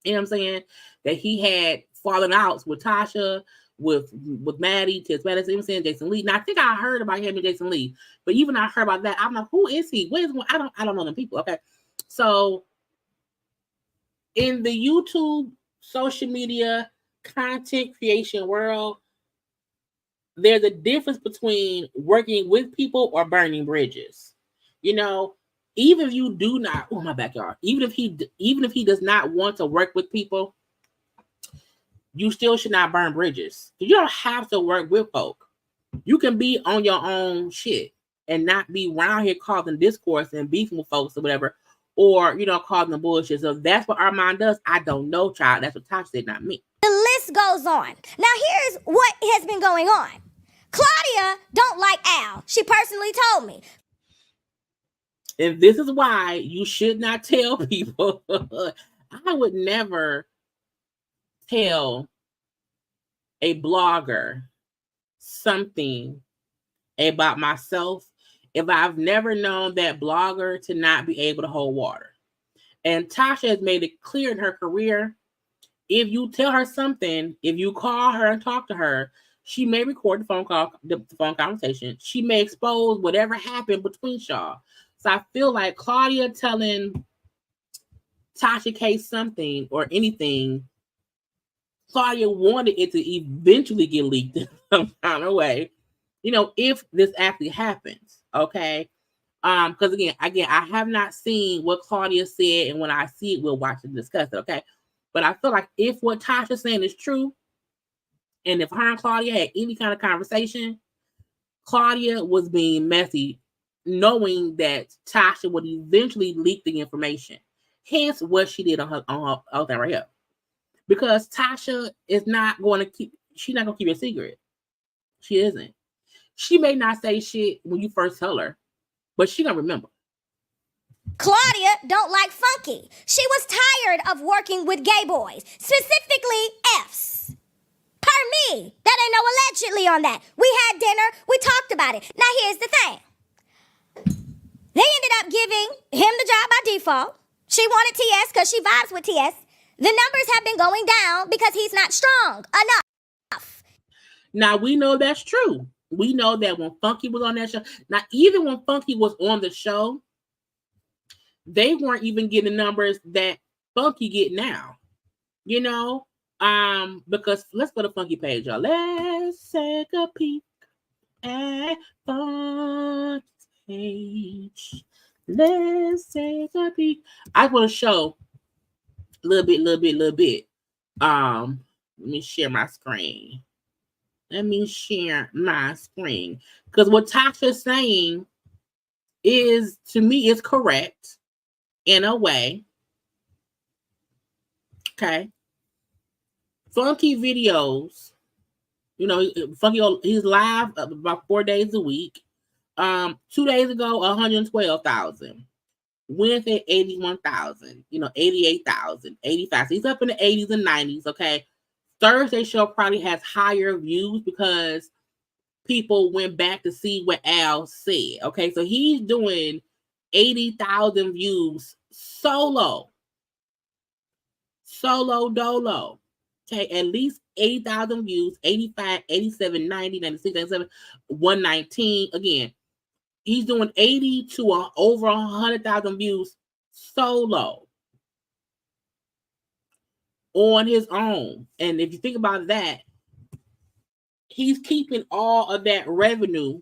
You know what I'm saying? That he had fallen outs with Tasha, with Maddie, Tess Madison, even saying Jason Lee. Now I think I heard about him and Jason Lee, but even I heard about that, I'm like, who is he? Where is one? I don't know them people. Okay. So in the YouTube, social media, content creation world, there's a difference between working with people or burning bridges. You know, even if you do not, oh my backyard, even if he does not want to work with people, you still should not burn bridges. You don't have to work with folk. You can be on your own shit and not be around here causing discourse and beefing with folks or whatever, or, you know, causing the bullshit. So that's what Armon does. I don't know, child. That's what Tasha said, not me. The list goes on. Now here's what has been going on. Claudia don't like Al. She personally told me. And this is why you should not tell people. I would never tell a blogger something about myself if I've never known that blogger to not be able to hold water. And Tasha has made it clear in her career, if you tell her something, if you call her and talk to her, she may record the phone conversation. She may expose whatever happened between y'all. So I feel like Claudia telling Tasha K something or anything, Claudia wanted it to eventually get leaked in some kind of way, you know, if this actually happens, okay? Because again, I have not seen what Claudia said, and when I see it, we'll watch and discuss it, okay? But I feel like if what Tasha's saying is true, and if her and Claudia had any kind of conversation, Claudia was being messy, knowing that Tasha would eventually leak the information. Hence what she did on her thing right here. Because Tasha is not going to keep a secret. She isn't. She may not say shit when you first tell her, but she gonna remember. Claudia don't like Funky. She was tired of working with gay boys, specifically Fs. Per me. That ain't no allegedly on that. We had dinner. We talked about it. Now here's the thing. They ended up giving him the job by default. She wanted TS because she vibes with TS. The numbers have been going down because he's not strong enough. Now, we know that's true. We know that when Funky was on that show, now, even when Funky was on the show, they weren't even getting the numbers that Funky get now. You know? Because let's go to Funky page, y'all. Let's take a peek at Funky page. Let's take a peek. I want to show a little bit. Let me share my screen. Because what Tasha's saying is, to me, is correct in a way. Okay. Funky videos, you know, Funky, he's live about 4 days a week. 2 days ago, 112,000. Wednesday 81,000, 88,000, 85. So he's up in the 80s and 90s. Okay. Thursday show probably has higher views because people went back to see what Al said. Okay. So he's doing 80,000 views solo dolo. Okay, at least 80,000 views, 85, 87, 90, 96, 97, 119. Again, he's doing 80 to over 100,000 views solo on his own. And if you think about that, he's keeping all of that revenue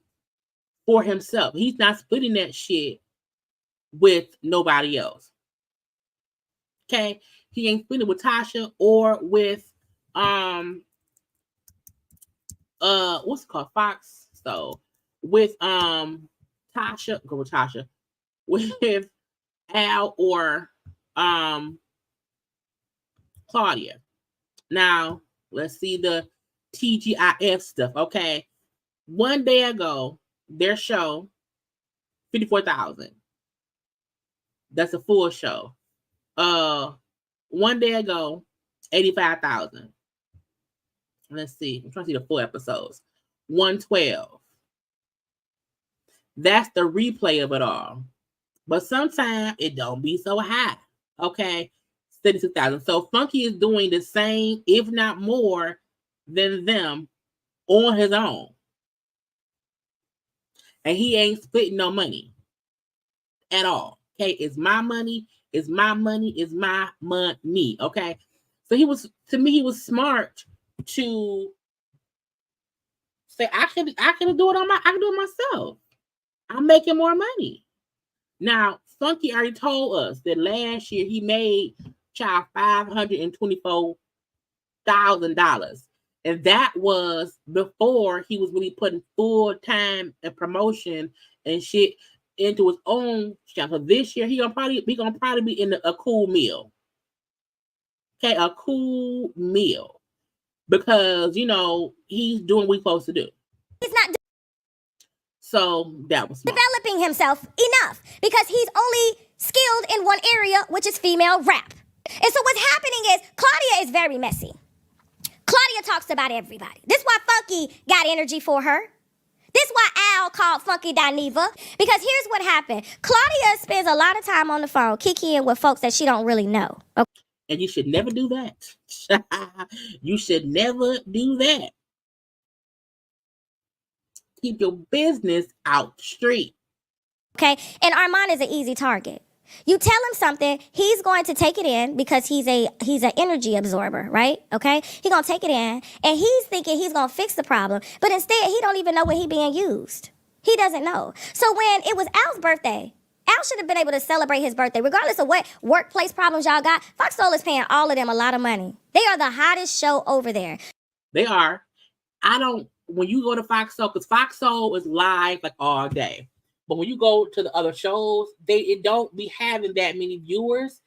for himself. He's not splitting that shit with nobody else. Okay, he ain't splitting with Tasha or with what's it called, Fox. So with Tasha, go with Tasha, with Al or Claudia. Now let's see the TGIF stuff. Okay, one day ago their show 54,000. That's a full show. One day ago 85,000. Let's see. I'm trying to see the full episodes. 112. That's the replay of it all. But sometimes it don't be so high. Okay. 36,000. So Funky is doing the same, if not more, than them on his own. And he ain't splitting no money at all. Okay. It's my money. It's my money. It's my money. Okay. So he was smart to say I can do it I can do it myself. I'm making more money. Now, Funky already told us that last year he made $524,000. And that was before he was really putting full time and promotion and shit into his own channel. So this year he gonna probably be in a cool meal. Okay, a cool meal. Because, he's doing what he's supposed to do. He's not so that was smart. Developing himself enough because he's only skilled in one area, which is female rap. And so what's happening is Claudia is very messy. Claudia talks about everybody. This is why Funky got energy for her. This is why Al called Funky Dineva. Because here's what happened. Claudia spends a lot of time on the phone kikiing with folks that she don't really know. Okay? And you should never do that. You should never do that. Keep your business out the street. Okay, and Armon is an easy target. You tell him something, he's going to take it in because he's an energy absorber, right? Okay, he's gonna take it in, and he's thinking he's gonna fix the problem, but instead he don't even know when he's being used. He doesn't know. So when it was Al's birthday, Al should have been able to celebrate his birthday, regardless of what workplace problems y'all got. Fox Soul is paying all of them a lot of money. They are the hottest show over there. They are. When you go to Fox Soul, because Fox Soul is live like all day. But when you go to the other shows, it don't be having that many viewers.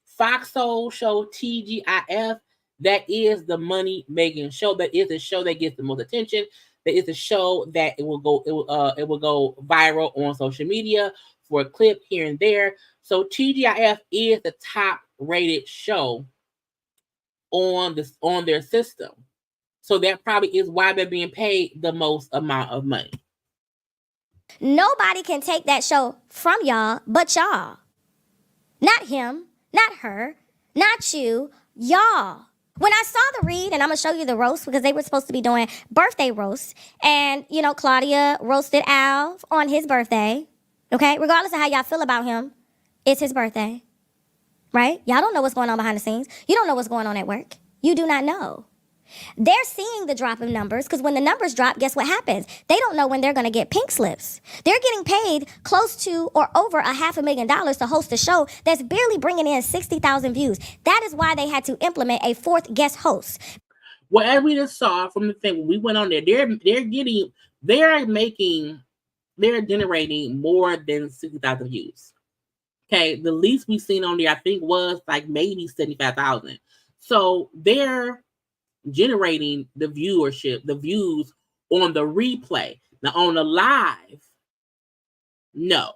Fox Soul show TGIF, that is the money making show. That is the show that gets the most attention. That is the show that it will go viral on social media for a clip here and there. So TGIF is the top rated show on their system. So that probably is why they're being paid the most amount of money. Nobody can take that show from y'all but y'all. Not him, not her, not you, y'all. When I saw the read, and I'm going to show you the roast because they were supposed to be doing birthday roasts. And, Claudia roasted Al on his birthday. Okay? Regardless of how y'all feel about him, it's his birthday. Right? Y'all don't know what's going on behind the scenes. You don't know what's going on at work. You do not know. They're seeing the drop in numbers because when the numbers drop, guess what happens? They don't know when they're going to get pink slips. They're getting paid close to or over $500,000 to host a show that's barely bringing in 60,000 views. That is why they had to implement a fourth guest host. Whatever we just saw from the thing when we went on there, they're generating more than 60,000 views. Okay, the least we've seen on there, I think, was like maybe 75,000. So they're generating the viewership, the views on the replay. Now on the live, no.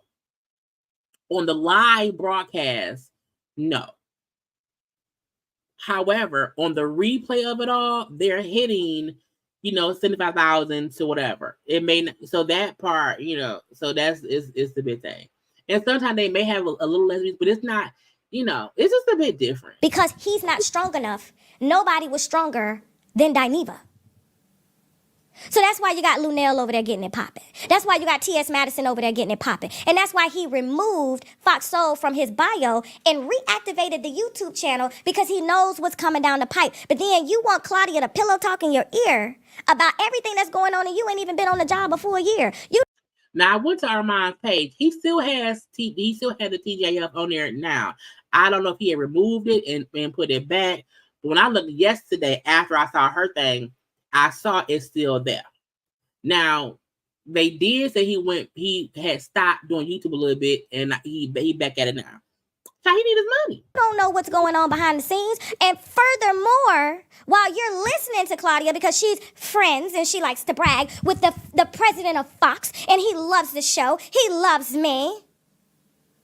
On the live broadcast, no. However, on the replay of it all, they're hitting, 75,000 to whatever. It may not, so that part, so that's is the big thing. And sometimes they may have a little less views, but it's not, it's just a bit different. Because he's not strong enough. Nobody was stronger than Dineva. So that's why you got Lunel over there getting it popping. That's why you got T.S. Madison over there getting it popping. And that's why he removed Fox Soul from his bio and reactivated the YouTube channel, because he knows what's coming down the pipe. But then you want Claudia to pillow talk in your ear about everything that's going on, and you ain't even been on the job before a year. Now, I went to Armon's page. He still has the TJF on there now. I don't know if he had removed it and put it back. But when I looked yesterday after I saw her thing, I saw it's still there. Now, they did say he had stopped doing YouTube a little bit, and he back at it now. So he need his money. You don't know what's going on behind the scenes. And furthermore, while you're listening to Claudia, because she's friends and she likes to brag with the president of Fox, and he loves the show, he loves me,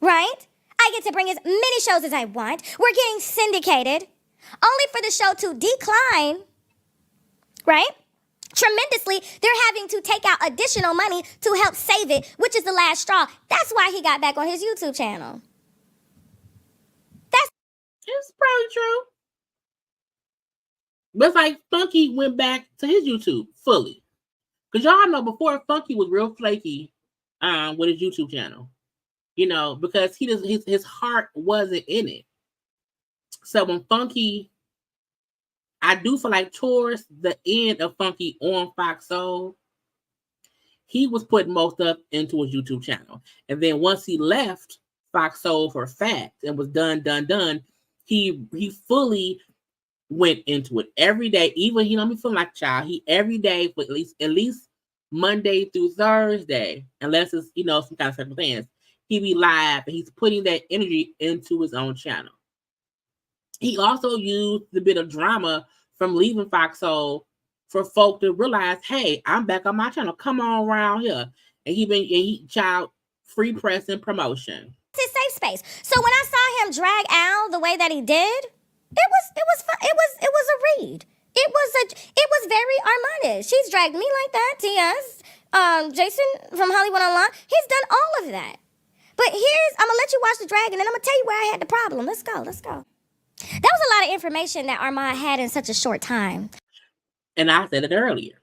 right? I get to bring as many shows as I want. We're getting syndicated, only for the show to decline, right? Tremendously. They're having to take out additional money to help save it, which is the last straw. That's why he got back on his YouTube channel. It's probably true. But it's like Funky went back to his YouTube fully. Because y'all know before, Funky was real flaky with his YouTube channel. Because his heart wasn't in it. So when Funky, I do feel like towards the end of Funky on Fox Soul, he was putting most up into his YouTube channel. And then once he left Fox Soul for fact and was done, he fully went into it every day. Even he don't be feeling like a child. He every day for at least Monday through Thursday, unless it's some kind of circumstance, he be live and he's putting that energy into his own channel. He also used the bit of drama from leaving Fox Soul for folk to realize, hey, I'm back on my channel. Come on around here. And he child free press and promotion. It's his safe space. So when I saw him drag Al the way that he did, it was fun. It was a read. It was very Armonish. She's dragged me like that. T.S. Jason from Hollywood Online. He's done all of that. But I'm gonna let you watch the drag, and then I'm gonna tell you where I had the problem. Let's go. That was a lot of information that Armon had in such a short time. And I said it earlier.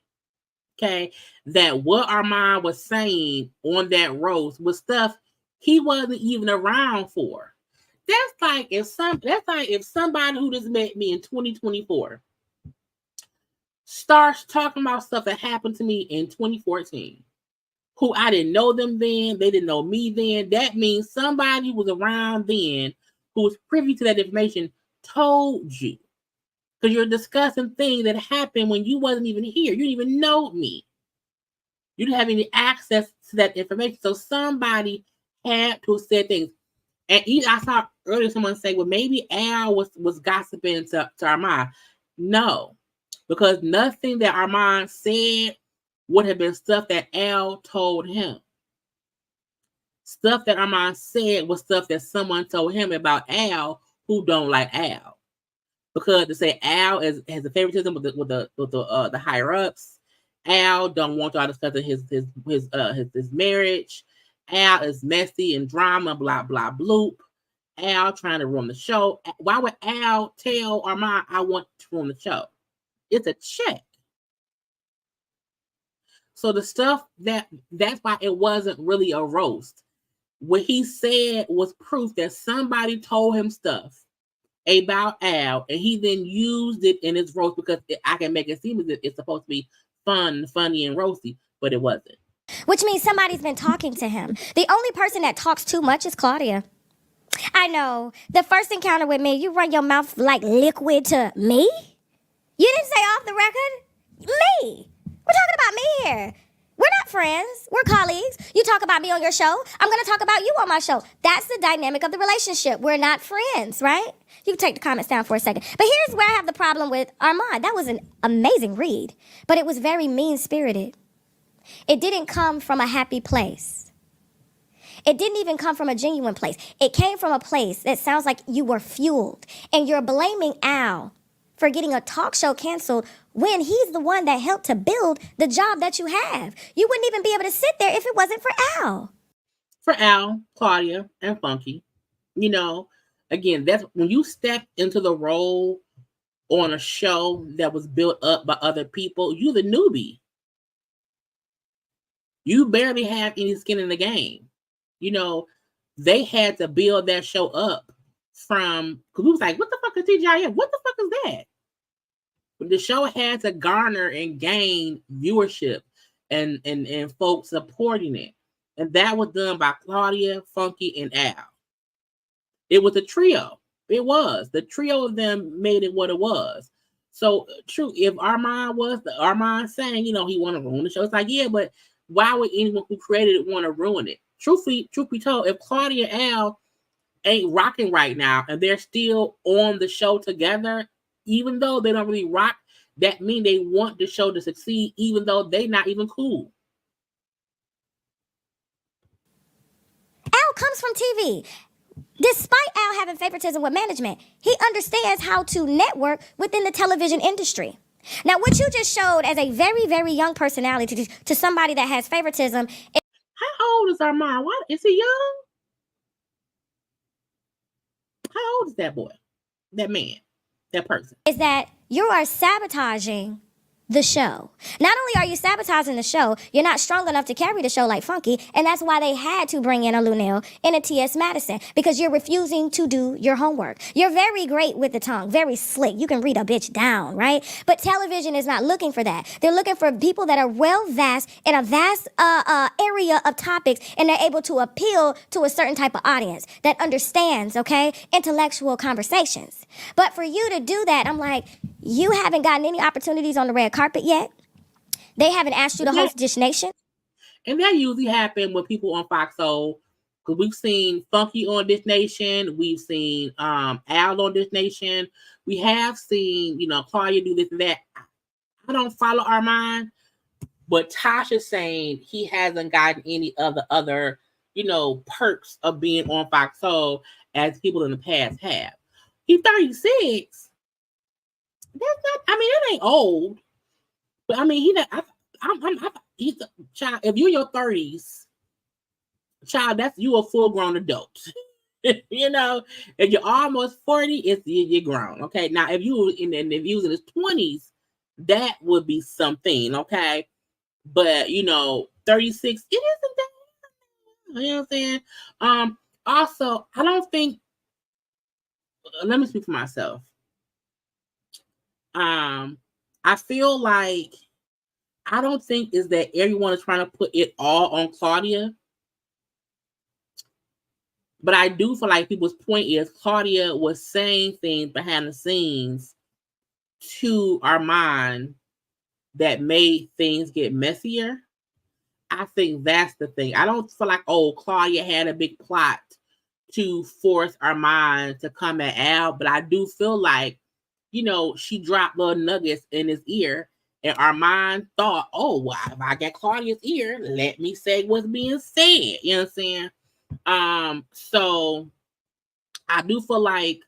Okay, that what Armon was saying on that roast was stuff he wasn't even around for. That's like if somebody who just met me in 2024 starts talking about stuff that happened to me in 2014, who I didn't know them then, they didn't know me then. That means somebody was around then who was privy to that information told you. Because you're discussing things that happened when you wasn't even here. You didn't even know me. You didn't have any access to that information. So somebody had to have said things. And I saw earlier someone say, well, maybe Al was gossiping to Armon. No, because nothing that Armon said would have been stuff that Al told him. Stuff that Armon said was stuff that someone told him about Al who don't like Al. Because to say Al has a favoritism with the higher ups, Al don't want y'all discussing his marriage. Al is messy and drama, blah, blah, bloop. Al trying to run the show. Why would Al tell Armon, I want to run the show? It's a check. So the stuff that's why it wasn't really a roast. What he said was proof that somebody told him stuff about Al, and he then used it in his roast because I can make it seem as if it's supposed to be fun, funny, and roasty, but it wasn't. Which means somebody's been talking to him. The only person that talks too much is Claudia. I know. The first encounter with me, you run your mouth like liquid to me? You didn't say off the record? Me. We're talking about me here. We're not friends. We're colleagues. You talk about me on your show. I'm going to talk about you on my show. That's the dynamic of the relationship. We're not friends, right? You can take the comments down for a second. But here's where I have the problem with Armon. That was an amazing read, but it was very mean-spirited. It didn't come from a happy place. It didn't even come from a genuine place. It came from a place that sounds like you were fueled. And you're blaming Al for getting a talk show canceled when he's the one that helped to build the job that you have. You wouldn't even be able to sit there if it wasn't for Al. For Al, Claudia, and Funky. You know, again, that's when you step into the role on a show that was built up by other people, you the newbie. You barely have any skin in the game. You know, they had to build that show up from, because we was like, what the fuck is TGIF? What the fuck is that? But the show had to garner and gain viewership and folks supporting it. And that was done by Claudia, Funky, and Al. It was a trio. It was. The trio of them made it what it was. So, true, if Armon saying, you know, he want to ruin the show, it's like, yeah, but why would anyone who created it want to ruin it? Truth be told, if Claudia and Al ain't rocking right now and they're still on the show together, even though they don't really rock, that means they want the show to succeed, even though they not even cool. Al comes from TV. Despite Al having favoritism with management, he understands how to network within the television industry. Now, what you just showed as a very, very young personality to somebody that has favoritism. How old is Armon? What is he young? How old is that boy? That man? That person? Is that you are sabotaging the show. Not only are you sabotaging the show, you're not strong enough to carry the show like Funky, and that's why they had to bring in a Lunel and a T.S. Madison, because you're refusing to do your homework. You're very great with the tongue, very slick. You can read a bitch down, right? But television is not looking for that. They're looking for people that are well-vast in a vast area of topics, and they're able to appeal to a certain type of audience that understands, okay, intellectual conversations. But for you to do that, I'm like, you haven't gotten any opportunities on the red carpet yet. They haven't asked you to host Dish Nation. And that usually happens with people on Fox Soul, because we've seen Funky on Dish Nation, we've seen Al on Dish Nation, we have seen, you know, Claudia do this and that. I don't follow Armon, but Tasha's saying he hasn't gotten any of the other, you know, perks of being on Fox Soul as people in the past have. He's 36. That's not, I mean, that ain't old. But I mean, he's a child. If you're in your 30s, child, that's you a full-grown adult. You know, if you're almost 40, you're grown. Okay. Now, if you was in his 20s, that would be something. Okay. But you know, 36, it isn't that. You know what I'm saying? Also, I don't think. Let me speak for myself. I feel like I don't think is that everyone is trying to put it all on Claudia. But I do feel like people's point is Claudia was saying things behind the scenes to Armon that made things get messier. I think that's the thing. I don't feel like, oh, Claudia had a big plot to force Armon to come at Al, but I do feel like, you know, she dropped little nuggets in his ear, and Armon thought, oh, well, if I got Claudia's ear, let me say what's being said. You know what I'm saying? So I do feel like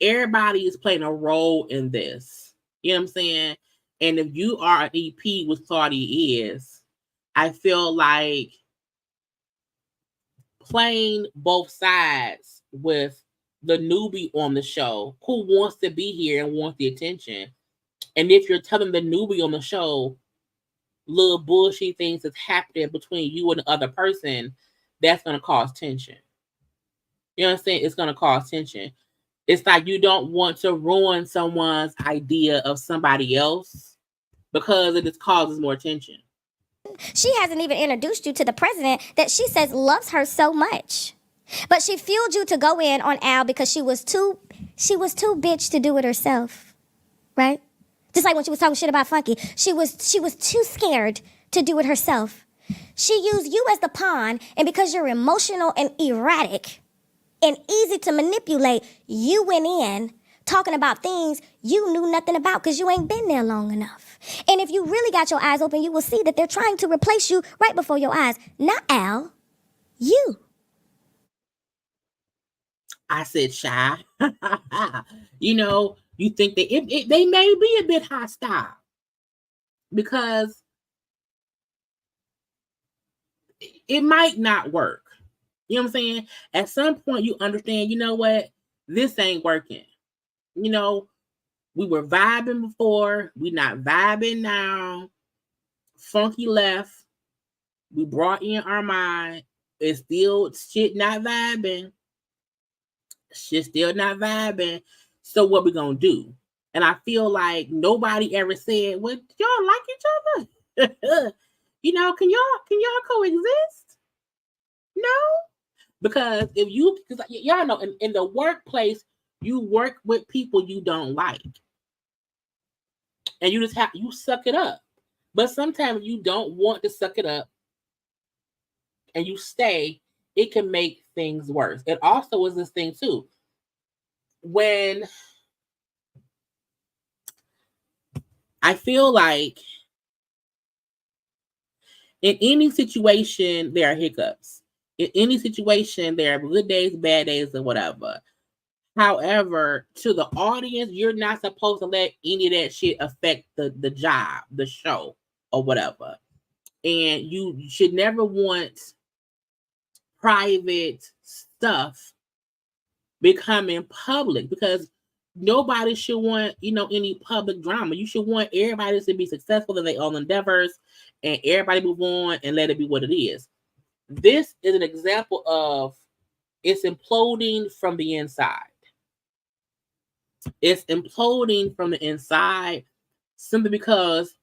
everybody is playing a role in this. You know what I'm saying? And if you are an EP, which Claudia is, I feel like playing both sides with the newbie on the show who wants to be here and wants the attention. And if you're telling the newbie on the show little bullshit things that's happening between you and the other person, that's going to cause tension. You know what I'm saying? It's going to cause tension. It's like you don't want to ruin someone's idea of somebody else because it just causes more tension. She hasn't even introduced you to the president that she says loves her so much. But she fueled you to go in on Al because she was too bitch to do it herself. Right? Just like when she was talking shit about Funky, she was too scared to do it herself. She used you as the pawn, and because you're emotional and erratic and easy to manipulate, you went in talking about things you knew nothing about because you ain't been there long enough. And if you really got your eyes open, you will see that they're trying to replace you right before your eyes. Not Al. You. I said shy. You know, you think that they may be a bit hostile because it might not work. You know what I'm saying? At some point, you understand, you know what? This ain't working. You know, we were vibing before. We not vibing now. Funky left. We brought in Armon. It's still shit not vibing. Shit still not vibing. So what we gonna do? And I feel like nobody ever said, well, y'all like each other? You know, can y'all coexist? No. Because if you, because y'all know in the workplace, you work with people you don't like. And you just you suck it up. But sometimes you don't want to suck it up and you stay, it can make things worse. It also is this thing too. When I feel like in any situation, there are hiccups. In any situation, there are good days, bad days, or whatever. However, to the audience, you're not supposed to let any of that shit affect the job, the show, or whatever. And you should never want private stuff becoming public because nobody should want, you know, any public drama. You should want everybody to be successful in their own endeavors and everybody move on and let it be what it is. This is an example of it's imploding from the inside. It's imploding from the inside simply because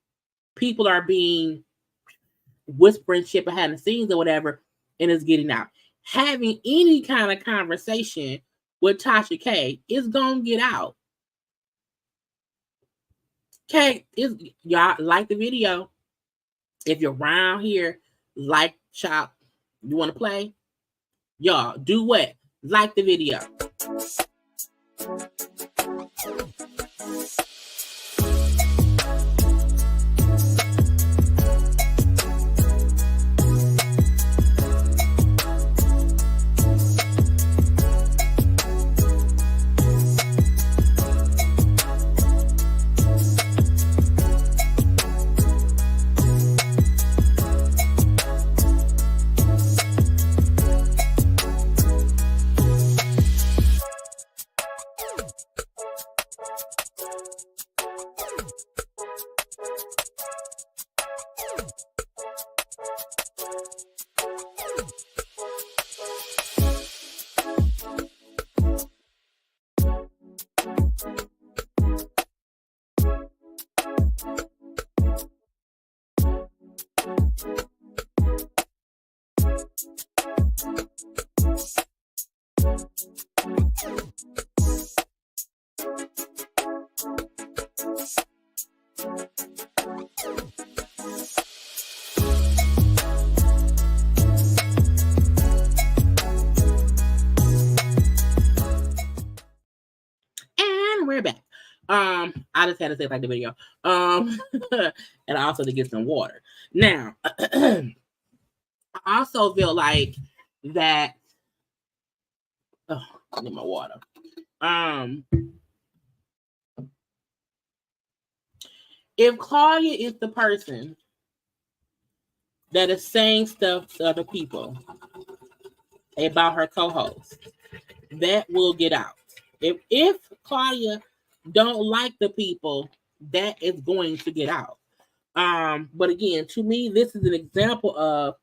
people are being whispering shit behind the scenes or whatever, and it's getting out. Having any kind of conversation with Tasha K is gonna get out. Okay, y'all like the video. If you're around here, like Chop, you want to play? Y'all do what? Like the video. We're back. I just had to say like the video. And also to get some water. Now, I also feel like that. Oh, I need my water. If Claudia is the person that is saying stuff to other people about her co-host, that will get out. If Claudia don't like the people, that is going to get out. But again, to me, this is an example of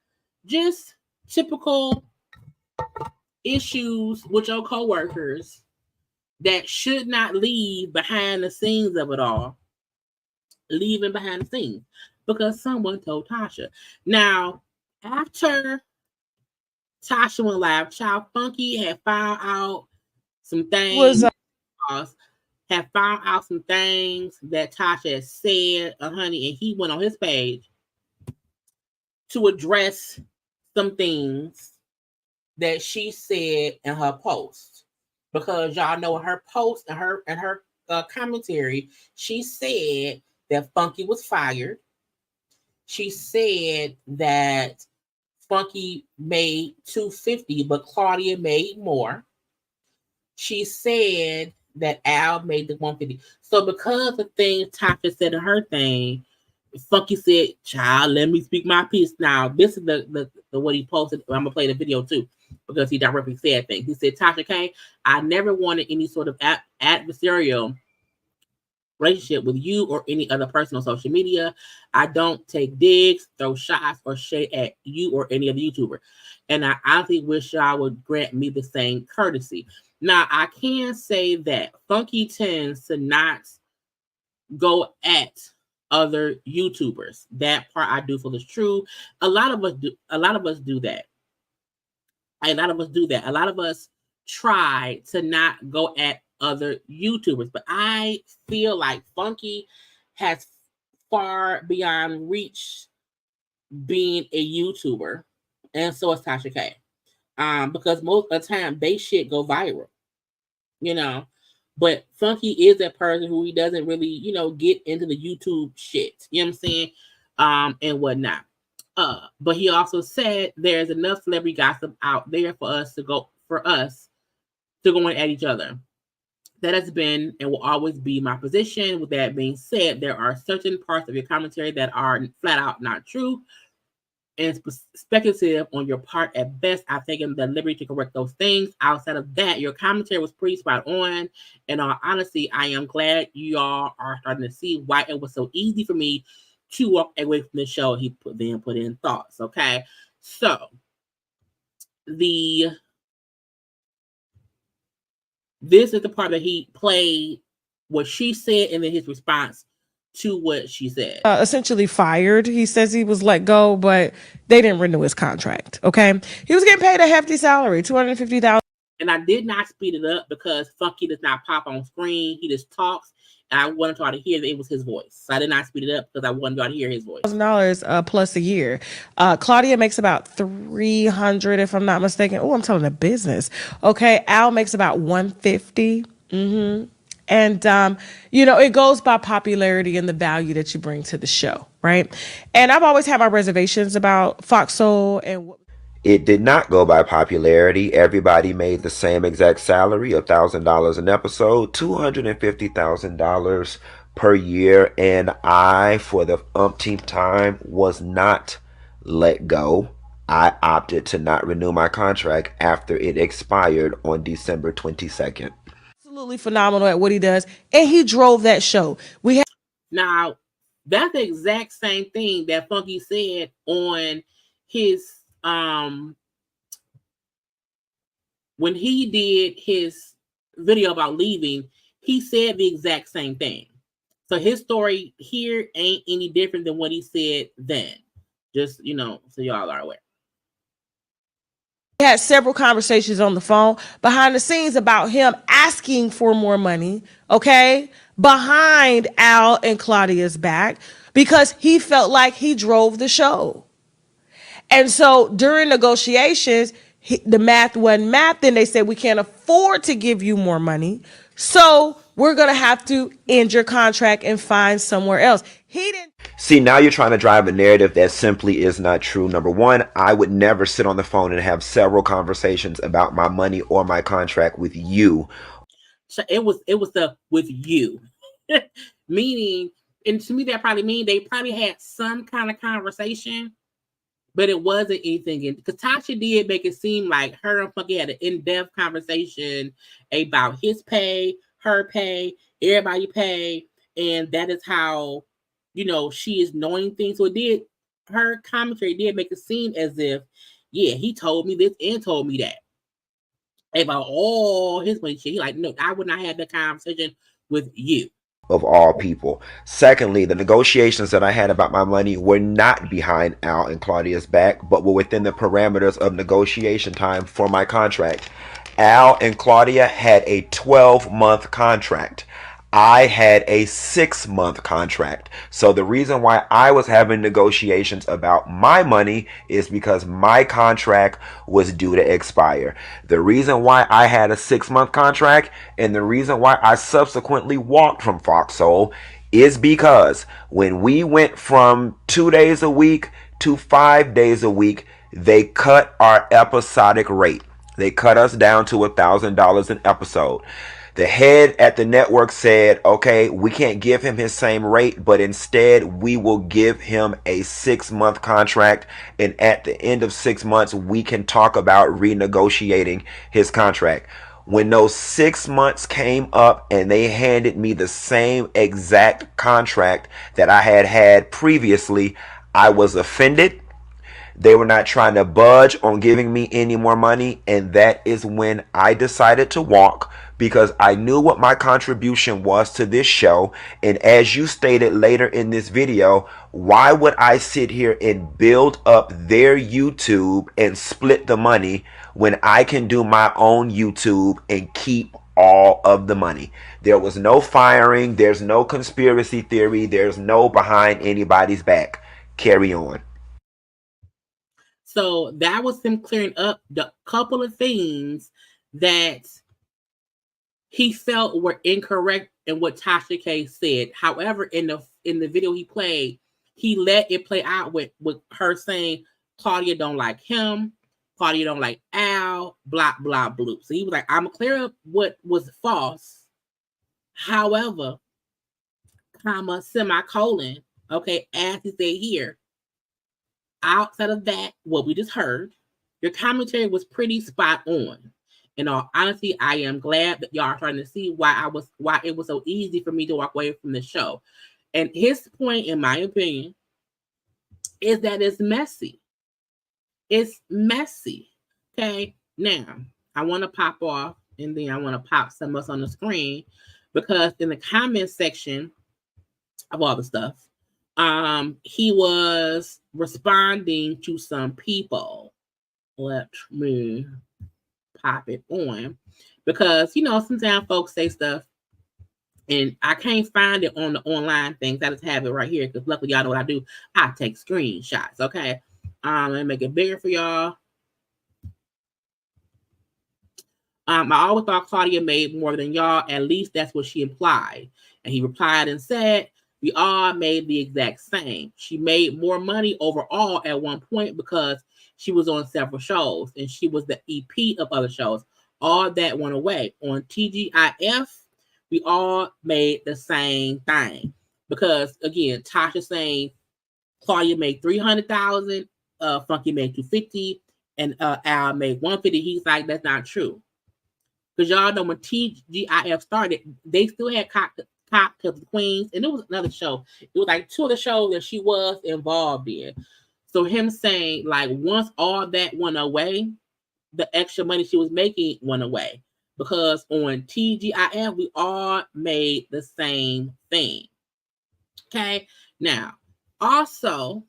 just typical issues with your coworkers that should not leave behind the scenes of it all. Leaving behind the scenes because someone told Tasha. Now, after Tasha went live, Child Funky had found out some things. Had found out some things that Tasha had said, honey, and he went on his page to address some things that she said in her post. Because y'all know her post and her commentary, she said that Funky was fired. She said that Funky made $250, but Claudia made more. She said that Al made the $150. So because the thing Tasha said in her thing, Funky said, "Child, let me speak my piece." Now, this is the what he posted. I'm gonna play the video too because he directly said things. He said, "Tasha K, I never wanted any sort of adversarial relationship with you or any other person on social media. I don't take digs, throw shots, or shade at you or any other YouTuber. And I honestly wish y'all would grant me the same courtesy." Now, I can say that Funky tends to not go at other YouTubers. That part I do feel is true. A lot of us do that. A lot of us do that. A lot of us try to not go at other YouTubers, but I feel like Funky has far beyond reached being a YouTuber, and so is Tasha K. Because most of the time they shit go viral, But Funky is that person who he doesn't really, get into the YouTube shit. You know what I'm saying? And whatnot. But he also said there's enough celebrity gossip out there for us to go at each other. That has been and will always be my position. With that being said, there are certain parts of your commentary that are flat out not true and speculative on your part at best. I've taken the liberty to correct those things. Outside of that, your commentary was pretty spot on. And honestly, I am glad you all are starting to see why it was so easy for me to walk away from the show. He put in thoughts. Okay, so this is the part that he played what she said and then his response to what she said. Essentially fired. He says he was let go, but they didn't renew his contract. Okay, he was getting paid a hefty salary, $250,000. And I did not speed it up because Funky does not pop on screen. He just talks. And I wanted y'all to hear that it was his voice. So I did not speed it up because I wanted y'all to hear his voice. $1,000 plus a year. Claudia makes about $300, if I'm not mistaken. Oh, I'm telling the business. Okay, Al makes about $150. And it goes by popularity and the value that you bring to the show, right? And I've always had my reservations about Fox Soul and what. It did not go by popularity. Everybody made the same exact salary, $1,000 an episode, $250,000 per year. And I, for the umpteenth time, was not let go. I opted to not renew my contract after it expired on December 22nd. Absolutely phenomenal at what he does. And he drove that show. Now, that's the exact same thing that Funky said on his when he did his video about leaving. He said the exact same thing. So his story here ain't any different than what he said then. Just, so y'all are aware. We had several conversations on the phone behind the scenes about him asking for more money, okay, behind Al and Claudia's back, because he felt like he drove the show. And so during negotiations, the math wasn't math. Then they said, we can't afford to give you more money. So we're going to have to end your contract and find somewhere else. He didn't. See, now you're trying to drive a narrative that simply is not true. Number one, I would never sit on the phone and have several conversations about my money or my contract with you. So it was the with you. Meaning, and to me that probably means they probably had some kind of conversation, but it wasn't anything. Because Tasha did make it seem like her and Funky had an in-depth conversation about his pay, her pay, everybody pay, and that is how, she is knowing things. So her commentary did make it seem as if, yeah, he told me this and told me that. About all his money shit. He like, no, I would not have that conversation with you. Of all people. Secondly, the negotiations that I had about my money were not behind Al and Claudia's back, but were within the parameters of negotiation time for my contract. Al and Claudia had a 12-month contract. I had a 6-month contract. So the reason why I was having negotiations about my money is because my contract was due to expire. The reason why I had a 6-month contract and the reason why I subsequently walked from Fox Soul is because when we went from 2 days a week to 5 days a week, they cut our episodic rate. They cut us down to $1,000 an episode. The head at the network said, okay, we can't give him his same rate, but instead we will give him a 6-month contract. And at the end of 6 months, we can talk about renegotiating his contract. When those 6 months came up and they handed me the same exact contract that I had previously, I was offended. They were not trying to budge on giving me any more money. And that is when I decided to walk, because I knew what my contribution was to this show. And as you stated later in this video, why would I sit here and build up their YouTube and split the money when I can do my own YouTube and keep all of the money? There was no firing. There's no conspiracy theory. There's no behind anybody's back. Carry on. So that was him clearing up the couple of things that he felt were incorrect in what Tasha K said. However, in the video he played, he let it play out with her saying Claudia don't like him, Claudia don't like Al, blah, blah, blah. So he was like, I'm going to clear up what was false. However, comma, semicolon, okay, as he said here, outside of that, what we just heard, your commentary was pretty spot on. In all honesty, I am glad that y'all are starting to see why it was so easy for me to walk away from the show. And his point, in my opinion, is that it's messy. It's messy. Okay. Now, I want to pop off and then I want to pop some else on the screen, because in the comment section of all the stuff, he was responding to some people. Let me pop it on, because sometimes folks say stuff and I can't find it on the online things. I just have it right here, because luckily y'all know what I do. I take screenshots. Okay. Let me make it bigger for y'all. I always thought Claudia made more than y'all. At least that's what she implied. And he replied and said, we all made the exact same. She made more money overall at one point because she was on several shows and she was the EP of other shows. All that went away. On TGIF, we all made the same thing. Because again, Tasha saying Claudia made $300,000, Funky made $250,000, and Al made $150,000. He's like, that's not true. Because y'all know when TGIF started, they still had Cocktails of the Queens, and it was another show. It was like 2 of the shows that she was involved in. So him saying, like, once all that went away, the extra money she was making went away. Because on TGIF, we all made the same thing. Okay? Now, also,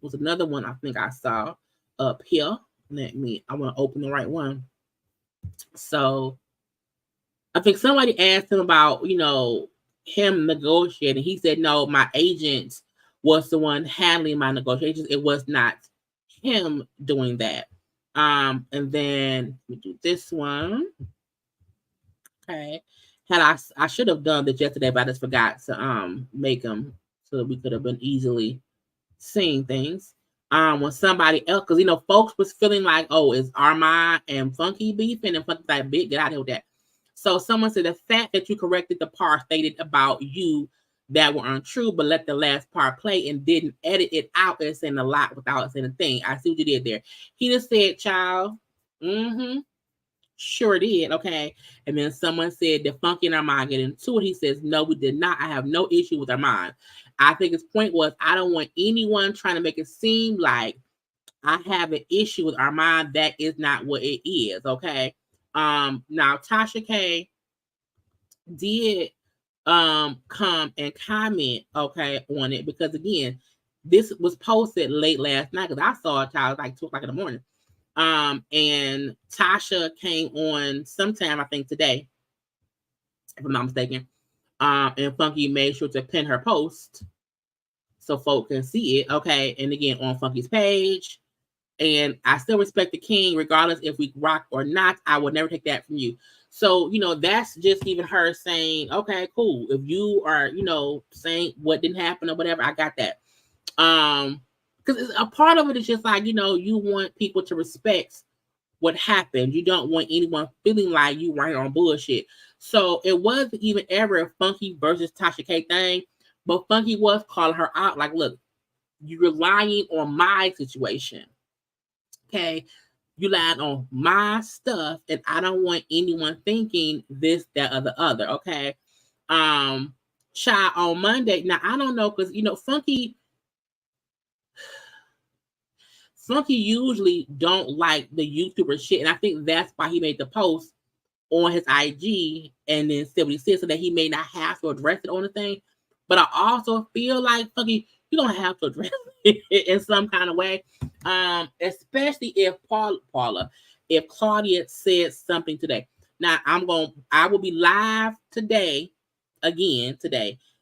was another one I think I saw up here. I want to open the right one. So, I think somebody asked him about, him negotiating. He said, no, my agent was the one handling my negotiations. It was not him doing that. And then we do this one. Okay. I should have done this yesterday, but I just forgot to make them so that we could have been easily seeing things. When somebody else, because folks was feeling like, oh, is Armon and Funky beefing? And Funky's like, big, get out of here with that. So someone said the fact that you corrected the part stated about you that were untrue, but let the last part play and didn't edit it out and saying a lot without saying a thing. I see what you did there. He just said, child, sure did, okay. And then someone said, did Funky and Armon get into it? He says, no, we did not. I have no issue with Armon. I think his point was, I don't want anyone trying to make it seem like I have an issue with Armon. That is not what it is, okay. Now Tasha K did come and comment, okay, on it, because again, this was posted late last night, because I saw it like 2 o'clock in the morning. And Tasha came on sometime, I think today, if I'm not mistaken. And Funky made sure to pin her post so folks can see it, okay. And again, on Funky's page. And I still respect the king, regardless if we rock or not. I will never take that from you. So, that's just even her saying, okay, cool. If you are, saying what didn't happen or whatever, I got that. because a part of it is just like, you know, you want people to respect what happened. You don't want anyone feeling like you right on bullshit. So it wasn't even ever a Funky versus Tasha K thing, but Funky was calling her out like, look, you're relying on my situation. Okay. You lied on my stuff, and I don't want anyone thinking this, that, or the other. Okay. Child, on Monday. Now I don't know, because you know, Funky usually don't like the YouTuber shit, and I think that's why he made the post on his IG and then said what he said, so that he may not have to address it on the thing. But I also feel like Funky, you don't have to address it in some kind of way, especially if if Claudia said something today. Now I will be live today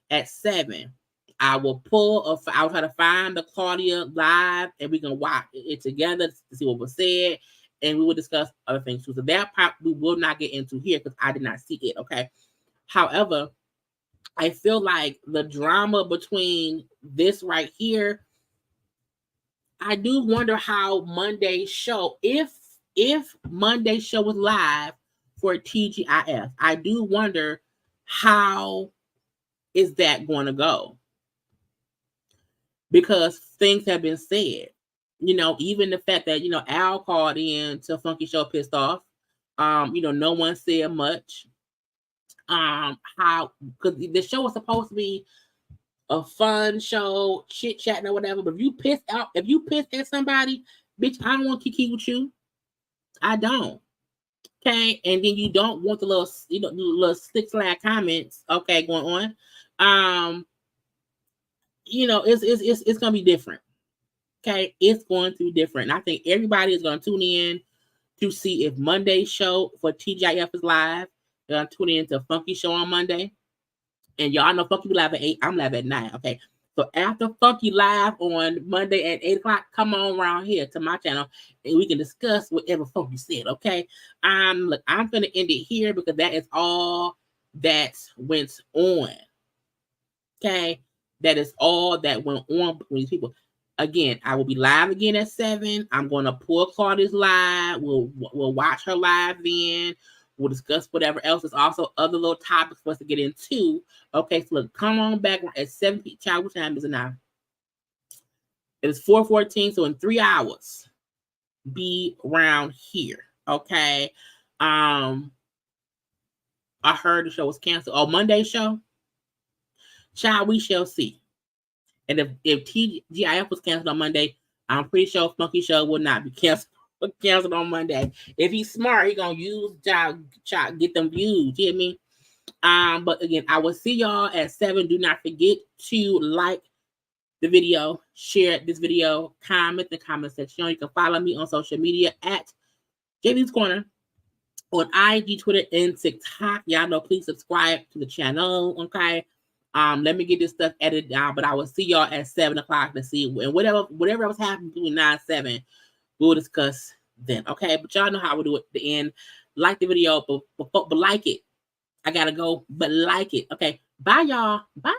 at 7. I will I'll try to find the Claudia live, and we can watch it together to see what was said, and we will discuss other things too. So that part we will not get into here because I did not see it. Okay. However, I feel like the drama between this right here, I do wonder how Monday's show, if Monday's show was live for TGIF, I do wonder how is that going to go, because things have been said. You know, even the fact that, you know, Al called in to Funky Show pissed off. You know, no one said much. How, because the show was supposed to be a fun show, chit chatting or whatever. But if you pissed at somebody, bitch, I don't want to kiki with you. I don't. Okay, and then you don't want the little, you know, little six flag comments. Okay, going on. You know, it's gonna be different. Okay, it's going to be different. And I think everybody is gonna tune in to see if Monday's show for TGIF is live. They're gonna tune in to Funky Show on Monday. And y'all know Funky live at 8. I'm live at 9. Okay. So after Funky live on Monday at 8 o'clock, come on around here to my channel and we can discuss whatever Funky said. Okay. Look, I'm gonna end it here because that is all that went on. Okay. That is all that went on between these people. Again, I will be live again at 7. I'm gonna pull Claudia's live. We'll watch her live then. We'll discuss whatever else. There's also other little topics for us to get into. Okay, so look, come on back at 7 p.m. Child, what time is it now? It is 4:14, so in 3 hours, be around here. Okay. I heard the show was canceled. Oh, Monday's show? Child, we shall see. And if TGIF was canceled on Monday, I'm pretty sure Funky Show will not be canceled on Monday. If he's smart, he's gonna use get them views. You hear me? But again, I will see y'all at 7. Do not forget to like the video, share this video, comment in the comment section. You can follow me on social media at JayLeesCorner on IG, Twitter, and TikTok. Y'all know, please subscribe to the channel. Okay. Let me get this stuff edited down, but I will see y'all at 7 o'clock to see, and whatever else happens between 9 and 7, we'll discuss then. Okay, but y'all know how we do it at the end. Like the video, but like it. I gotta go, but like it. Okay, bye y'all. Bye.